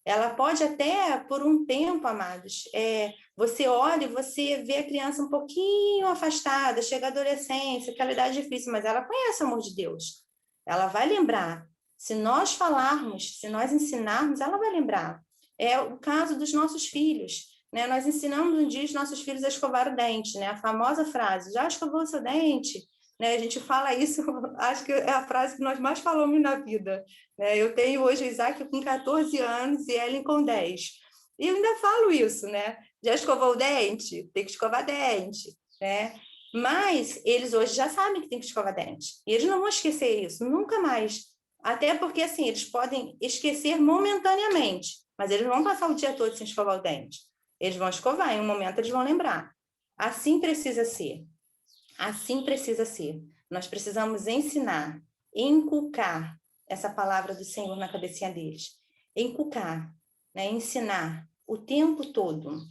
Ela pode até, por um tempo, amados, você olha e você vê a criança um pouquinho afastada, chega à adolescência, aquela idade difícil, mas ela conhece o amor de Deus. Ela vai lembrar. Se nós falarmos, se nós ensinarmos, ela vai lembrar. É o caso dos nossos filhos, né? Nós ensinamos um dia os nossos filhos a escovar o dente, né? A famosa frase, já escovou o seu dente? Né? A gente fala isso, acho que é a frase que nós mais falamos na vida. Né? Eu tenho hoje o Isaac com 14 anos e Ellen com 10. E eu ainda falo isso, né? Já escovou o dente? Tem que escovar dente, né? Mas eles hoje já sabem que tem que escovar dente. E eles não vão esquecer isso, nunca mais. Até porque, assim, eles podem esquecer momentaneamente, mas eles não vão passar o dia todo sem escovar o dente. Eles vão escovar, em um momento eles vão lembrar. Assim precisa ser. Assim precisa ser. Nós precisamos ensinar, inculcar essa palavra do Senhor na cabecinha deles. Inculcar, né? Ensinar o tempo todo,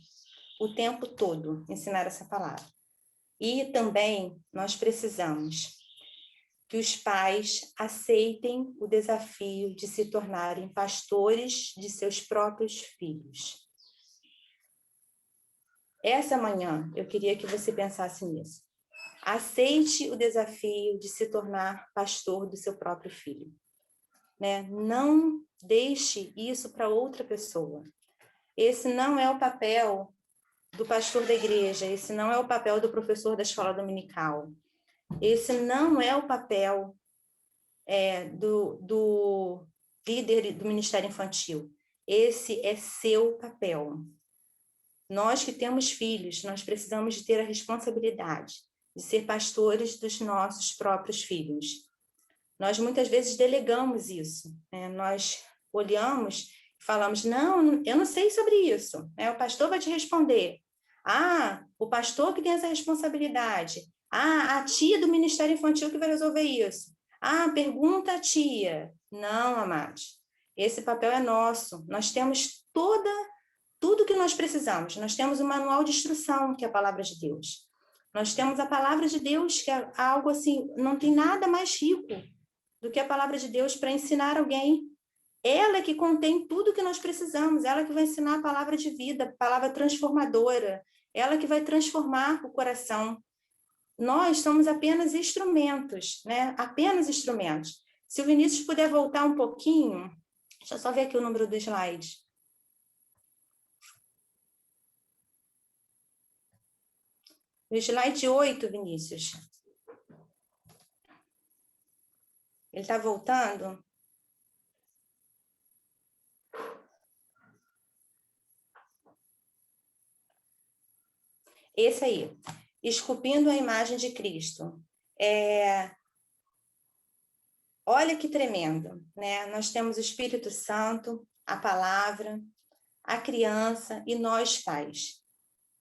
ensinar essa palavra. E também nós precisamos que os pais aceitem o desafio de se tornarem pastores de seus próprios filhos. Essa manhã, eu queria que você pensasse nisso. Aceite o desafio de se tornar pastor do seu próprio filho. Né? Não deixe isso para outra pessoa. Esse não é o papel do pastor da igreja, esse não é o papel do professor da escola dominical, esse não é o papel do líder do Ministério Infantil. Esse é seu papel. Nós que temos filhos, nós precisamos de ter a responsabilidade de ser pastores dos nossos próprios filhos. Nós muitas vezes delegamos isso, né? Nós olhamos e falamos, não, eu não sei sobre isso, né? O pastor vai te responder. Ah, o pastor que tem essa responsabilidade. Ah, a tia do Ministério Infantil que vai resolver isso. Ah, pergunta à tia. Não, amados, esse papel é nosso. Nós temos tudo que nós precisamos. Nós temos o manual de instrução, que é a palavra de Deus. Nós temos a palavra de Deus, que é algo assim, não tem nada mais rico do que a palavra de Deus para ensinar alguém. Ela que contém tudo que nós precisamos, ela que vai ensinar a palavra de vida, palavra transformadora, ela que vai transformar o coração. Nós somos apenas instrumentos, né? Apenas instrumentos. Se o Vinícius puder voltar um pouquinho, deixa eu só ver aqui o número do slide. No slide 8, Vinícius. Ele está voltando? Esse aí, esculpindo a imagem de Cristo. Olha que tremendo, né? Nós temos o Espírito Santo, a palavra, a criança e nós pais.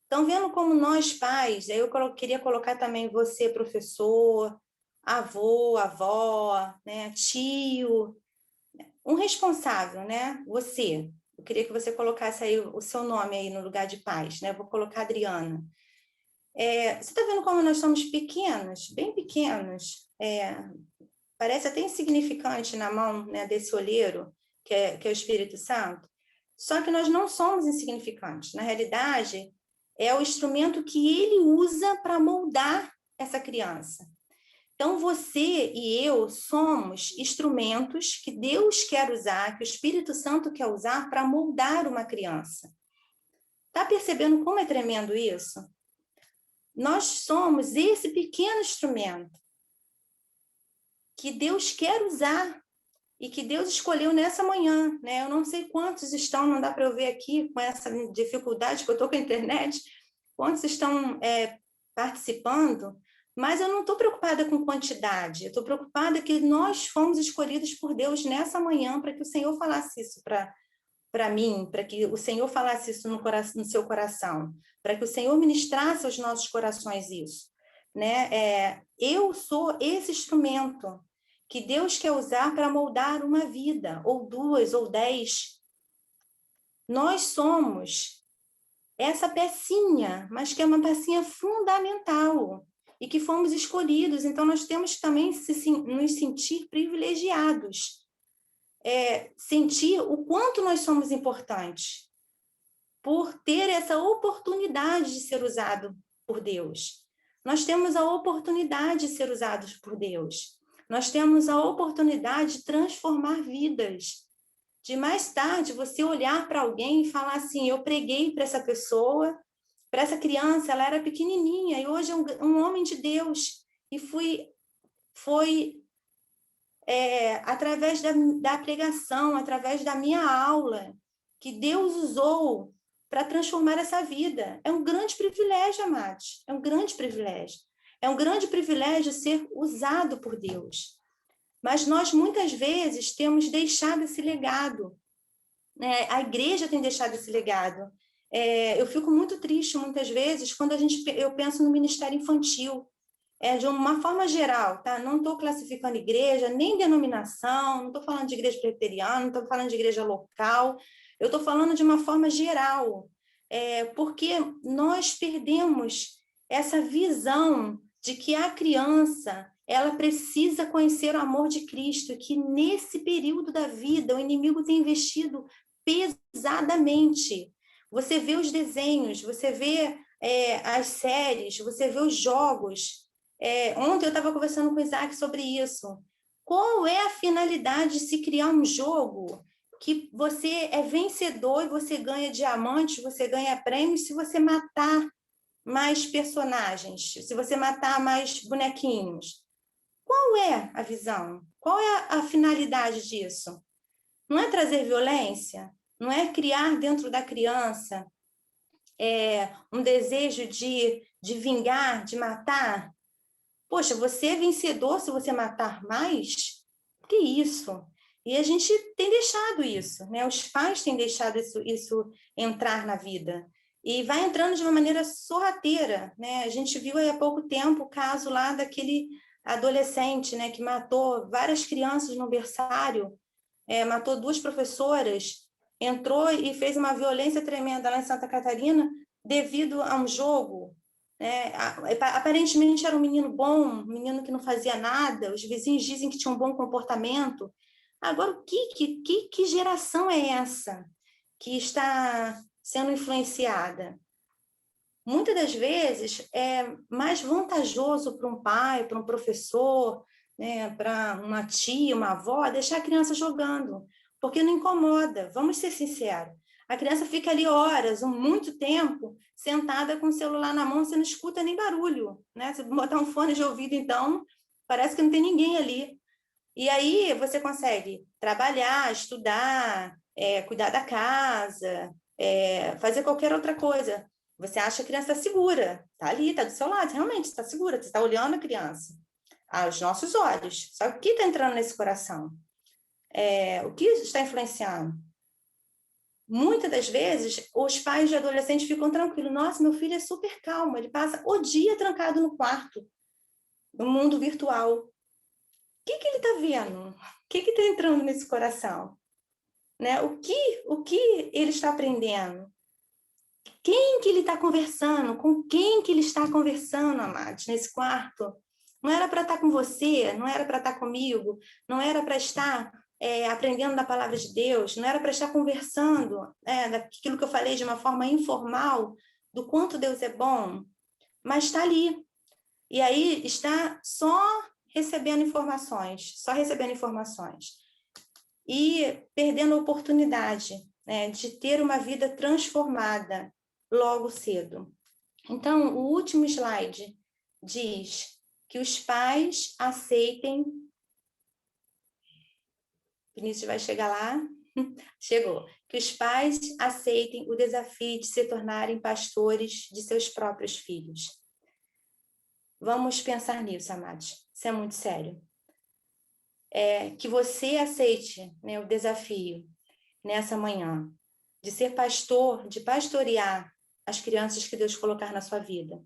Estão vendo como nós pais, eu queria colocar também você, professor, avô, avó, né? Tio, um responsável, né? Você. Eu queria que você colocasse aí o seu nome aí no lugar de pais, né? Eu vou colocar Adriana. Você está vendo como nós somos pequenos, bem pequenos? Parece até insignificante na mão, né, desse olheiro, que é o Espírito Santo. Só que nós não somos insignificantes. Na realidade, é o instrumento que ele usa para moldar essa criança. Então, você e eu somos instrumentos que Deus quer usar, que o Espírito Santo quer usar para moldar uma criança. Está percebendo como é tremendo isso? Nós somos esse pequeno instrumento que Deus quer usar e que Deus escolheu nessa manhã, né? Eu não sei quantos estão, não dá para eu ver aqui com essa dificuldade que eu estou com a internet, quantos estão participando, mas eu não estou preocupada com quantidade, eu estou preocupada que nós fomos escolhidos por Deus nessa manhã para que o Senhor falasse isso para mim, para que o Senhor falasse isso no seu coração, para que o Senhor ministrasse aos nossos corações isso, né? Eu sou esse instrumento que Deus quer usar para moldar uma vida, ou 2, ou 10. Nós somos essa pecinha, mas que é uma pecinha fundamental, e que fomos escolhidos, então nós temos que também nos sentir privilegiados, sentir o quanto nós somos importantes, por ter essa oportunidade de ser usado por Deus. Nós temos a oportunidade de ser usados por Deus. Nós temos a oportunidade de transformar vidas. De mais tarde você olhar para alguém e falar assim, eu preguei para essa pessoa, para essa criança, ela era pequenininha e hoje é um homem de Deus. E foi através da pregação, através da minha aula, que Deus usou para transformar essa vida. É um grande privilégio, amados. É um grande privilégio. É um grande privilégio ser usado por Deus. Mas nós, muitas vezes, temos deixado esse legado, né? A igreja tem deixado esse legado. Eu fico muito triste, muitas vezes, quando eu penso no ministério infantil. De uma forma geral, tá? Não estou classificando igreja, nem denominação, não estou falando de igreja presbiteriana, não estou falando de igreja local, eu estou falando de uma forma geral, porque nós perdemos essa visão de que a criança ela precisa conhecer o amor de Cristo, que nesse período da vida o inimigo tem investido pesadamente. Você vê os desenhos, você vê as séries, você vê os jogos. Ontem eu estava conversando com o Isaac sobre isso. Qual é a finalidade de se criar um jogo que você é vencedor e você ganha diamantes, você ganha prêmios se você matar mais personagens, se você matar mais bonequinhos? Qual é a visão? Qual é a finalidade disso? Não é trazer violência? Não é criar dentro da criança um desejo de vingar, de matar? Poxa, você é vencedor se você matar mais? Que isso? E a gente tem deixado isso, né? Os pais têm deixado isso entrar na vida. E vai entrando de uma maneira sorrateira, né? A gente viu há pouco tempo o caso lá daquele adolescente, né, que matou várias crianças no berçário, matou 2 professoras, entrou e fez uma violência tremenda lá em Santa Catarina devido a um jogo. Aparentemente era um menino bom, um menino que não fazia nada, os vizinhos dizem que tinha um bom comportamento. Agora, que geração é essa que está sendo influenciada? Muitas das vezes é mais vantajoso para um pai, para um professor, né, para uma tia, uma avó, deixar a criança jogando, porque não incomoda, vamos ser sinceros. A criança fica ali horas, muito tempo, sentada com o celular na mão, você não escuta nem barulho, né? Se botar um fone de ouvido, então, parece que não tem ninguém ali. E aí você consegue trabalhar, estudar, cuidar da casa, fazer qualquer outra coisa. Você acha que a criança está segura, está ali, está do seu lado, realmente está segura, você está olhando a criança aos nossos olhos. Só que o que está entrando nesse coração? O que está influenciando? Muitas das vezes, os pais de adolescentes ficam tranquilos. Nossa, meu filho é super calmo, ele passa o dia trancado no quarto, no mundo virtual. O que ele está vendo? O que está entrando nesse coração? Né? O que ele está aprendendo? Quem que ele está conversando? Com quem que ele está conversando, amados, nesse quarto? Não era para estar com você, não era para estar comigo, não era para estar aprendendo da palavra de Deus, não era para estar conversando daquilo que eu falei de uma forma informal, do quanto Deus é bom, mas está ali. E aí está só recebendo informações, e perdendo a oportunidade, né, de ter uma vida transformada logo cedo. Então, o último slide diz que os pais aceitem Vinícius vai chegar lá. Chegou. Que os pais aceitem o desafio de se tornarem pastores de seus próprios filhos. Vamos pensar nisso, amados. Isso é muito sério. Que você aceite, né, o desafio nessa manhã de ser pastor, de pastorear as crianças que Deus colocar na sua vida.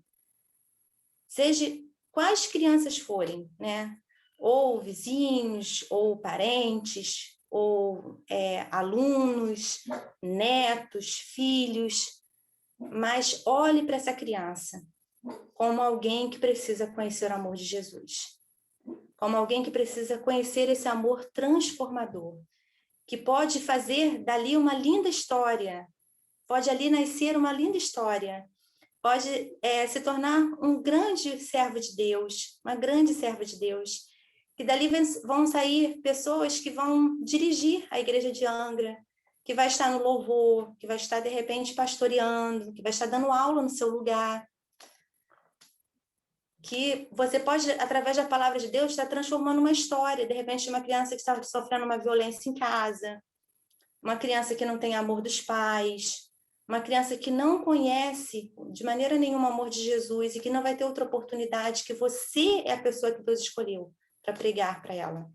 Seja quais crianças forem, né? Ou vizinhos, ou parentes, ou alunos, netos, filhos, mas olhe para essa criança como alguém que precisa conhecer o amor de Jesus, como alguém que precisa conhecer esse amor transformador, que pode fazer dali uma linda história, pode ali nascer uma linda história, pode se tornar um grande servo de Deus, uma grande serva de Deus, que dali vão sair pessoas que vão dirigir a igreja de Angra, que vai estar no louvor, que vai estar, de repente, pastoreando, que vai estar dando aula no seu lugar, que você pode, através da palavra de Deus, estar transformando uma história, de repente, uma criança que está sofrendo uma violência em casa, uma criança que não tem amor dos pais, uma criança que não conhece de maneira nenhuma o amor de Jesus e que não vai ter outra oportunidade, que você é a pessoa que Deus escolheu para pregar para ela.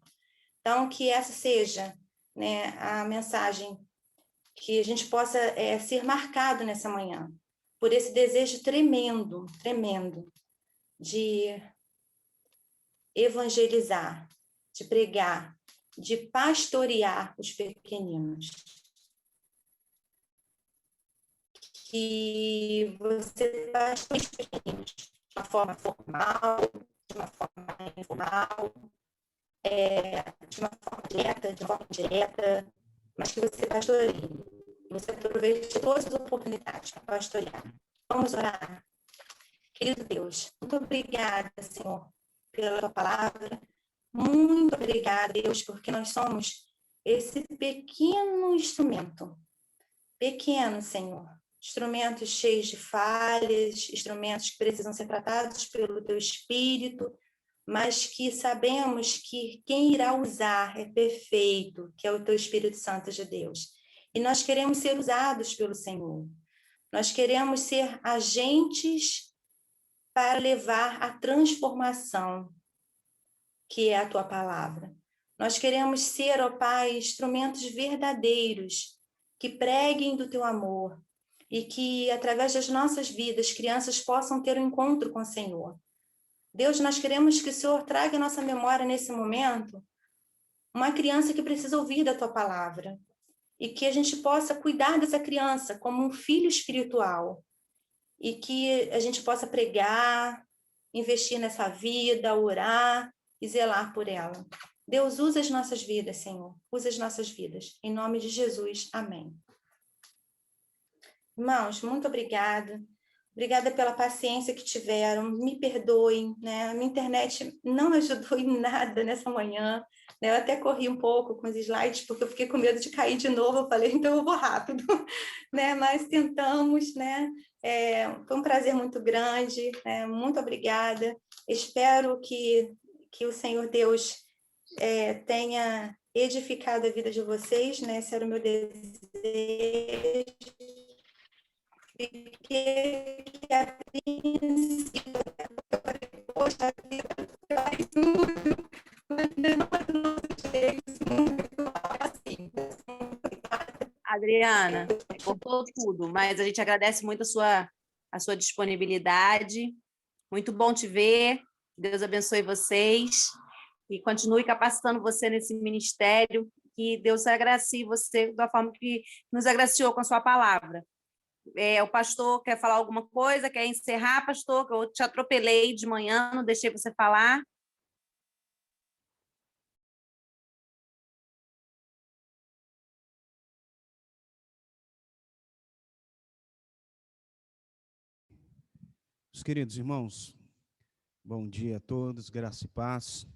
Então, que essa seja, né, a mensagem, que a gente possa ser marcado nessa manhã, por esse desejo tremendo, tremendo, de evangelizar, de pregar, de pastorear os pequeninos. Que você pastoreie os pequeninos de uma forma formal, de uma forma informal, de uma forma direta, de uma forma indireta, mas que você pastoreie. Você aproveite todas as oportunidades para pastorear. Vamos orar. Querido Deus, muito obrigada, Senhor, pela tua palavra. Muito obrigada, Deus, porque nós somos esse pequeno instrumento. Pequeno, Senhor. Instrumentos cheios de falhas, instrumentos que precisam ser tratados pelo teu Espírito, mas que sabemos que quem irá usar é perfeito, que é o teu Espírito Santo de Deus. E nós queremos ser usados pelo Senhor. Nós queremos ser agentes para levar a transformação, que é a tua palavra. Nós queremos ser, ó Pai, instrumentos verdadeiros, que preguem do teu amor, e que, através das nossas vidas, crianças possam ter um encontro com o Senhor. Deus, nós queremos que o Senhor traga à nossa memória, nesse momento, uma criança que precisa ouvir da tua palavra, e que a gente possa cuidar dessa criança como um filho espiritual, e que a gente possa pregar, investir nessa vida, orar e zelar por ela. Deus, usa as nossas vidas, Senhor. Usa as nossas vidas. Em nome de Jesus. Amém. Irmãos, muito obrigada. Obrigada pela paciência que tiveram. Me perdoem, né? A minha internet não ajudou em nada nessa manhã. Né? Eu até corri um pouco com os slides, porque eu fiquei com medo de cair de novo. Eu falei, então eu vou rápido. Né? Mas tentamos, né? Foi um prazer muito grande. Né? Muito obrigada. Espero que o Senhor Deus tenha edificado a vida de vocês. Né? Esse era o meu desejo. Que a princípio, poxa vida, faz tudo, não assim. Adriana, cortou tudo, mas a gente agradece muito a sua disponibilidade. Muito bom te ver. Deus abençoe vocês e continue capacitando você nesse ministério. Que Deus agracie você da forma que nos agraciou com a sua palavra. O pastor quer falar alguma coisa? Quer encerrar, pastor? Eu te atropelei de manhã, não deixei você falar. Meus queridos irmãos, bom dia a todos, graça e paz.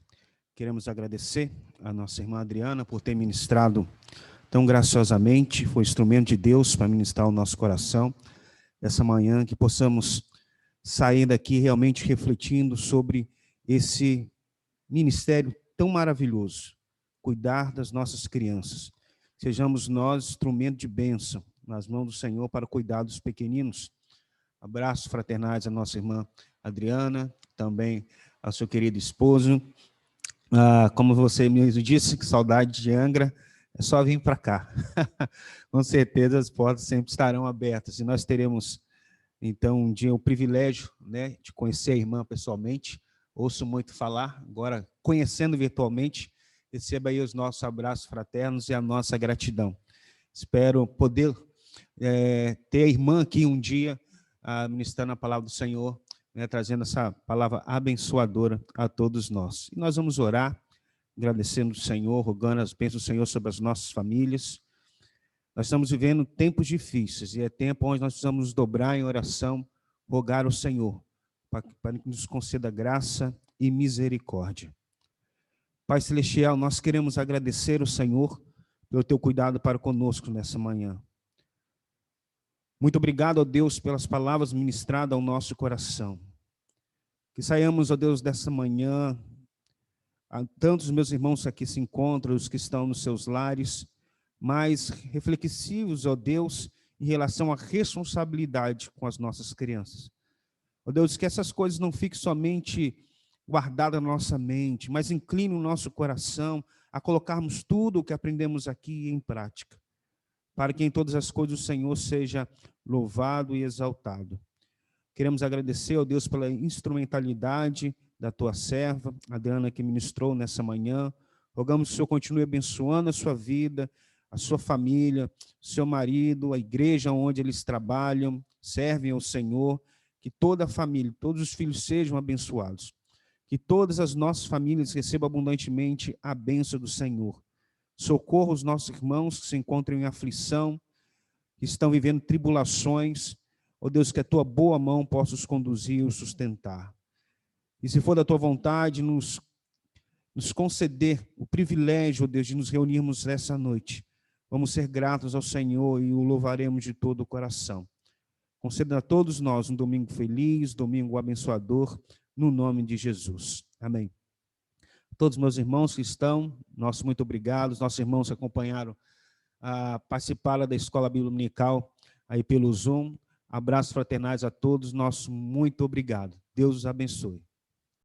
Queremos agradecer a nossa irmã Adriana por ter ministrado tão graciosamente, foi instrumento de Deus para ministrar o nosso coração essa manhã, que possamos sair daqui realmente refletindo sobre esse ministério tão maravilhoso, cuidar das nossas crianças. Sejamos nós instrumento de bênção nas mãos do Senhor para cuidar dos pequeninos. Abraços fraternais à nossa irmã Adriana, também ao seu querido esposo. Como você mesmo disse, que saudade de Angra, é só vir para cá. Com certeza as portas sempre estarão abertas. E nós teremos, então, um dia o privilégio, né, de conhecer a irmã pessoalmente. Ouço muito falar, agora conhecendo virtualmente, receba aí os nossos abraços fraternos e a nossa gratidão. Espero poder ter a irmã aqui um dia, ministrando a palavra do Senhor, né, trazendo essa palavra abençoadora a todos nós. E nós vamos orar, agradecendo o Senhor, rogando as bênçãos do Senhor sobre as nossas famílias. Nós estamos vivendo tempos difíceis, e é tempo onde nós precisamos nos dobrar em oração, rogar ao Senhor, para que nos conceda graça e misericórdia. Pai Celestial, nós queremos agradecer ao Senhor pelo teu cuidado para conosco nessa manhã. Muito obrigado, ó Deus, pelas palavras ministradas ao nosso coração. Que saiamos, ó Deus, dessa manhã, tantos meus irmãos aqui se encontram, os que estão nos seus lares, mais reflexivos, ó Deus, em relação à responsabilidade com as nossas crianças. Ó Deus, que essas coisas não fiquem somente guardadas na nossa mente, mas incline o nosso coração a colocarmos tudo o que aprendemos aqui em prática, para que em todas as coisas o Senhor seja louvado e exaltado. Queremos agradecer, ó Deus, pela instrumentalidade da tua serva, Adriana, que ministrou nessa manhã. Rogamos que o Senhor continue abençoando a sua vida, a sua família, seu marido, a igreja onde eles trabalham, servem ao Senhor, que toda a família, todos os filhos sejam abençoados, que todas as nossas famílias recebam abundantemente a bênção do Senhor. Socorra os nossos irmãos que se encontram em aflição, que estão vivendo tribulações. Ó Deus, que a tua boa mão possa os conduzir e os sustentar. E se for da tua vontade, nos conceder o privilégio, ó Deus, de nos reunirmos nessa noite. Vamos ser gratos ao Senhor e o louvaremos de todo o coração. Conceda a todos nós um domingo feliz, domingo abençoador, no nome de Jesus. Amém. Todos meus irmãos que estão, nosso muito obrigado. Os nossos irmãos que acompanharam, participaram da Escola Bíblica Dominical aí pelo Zoom. Abraços fraternais a todos, nosso muito obrigado. Deus os abençoe.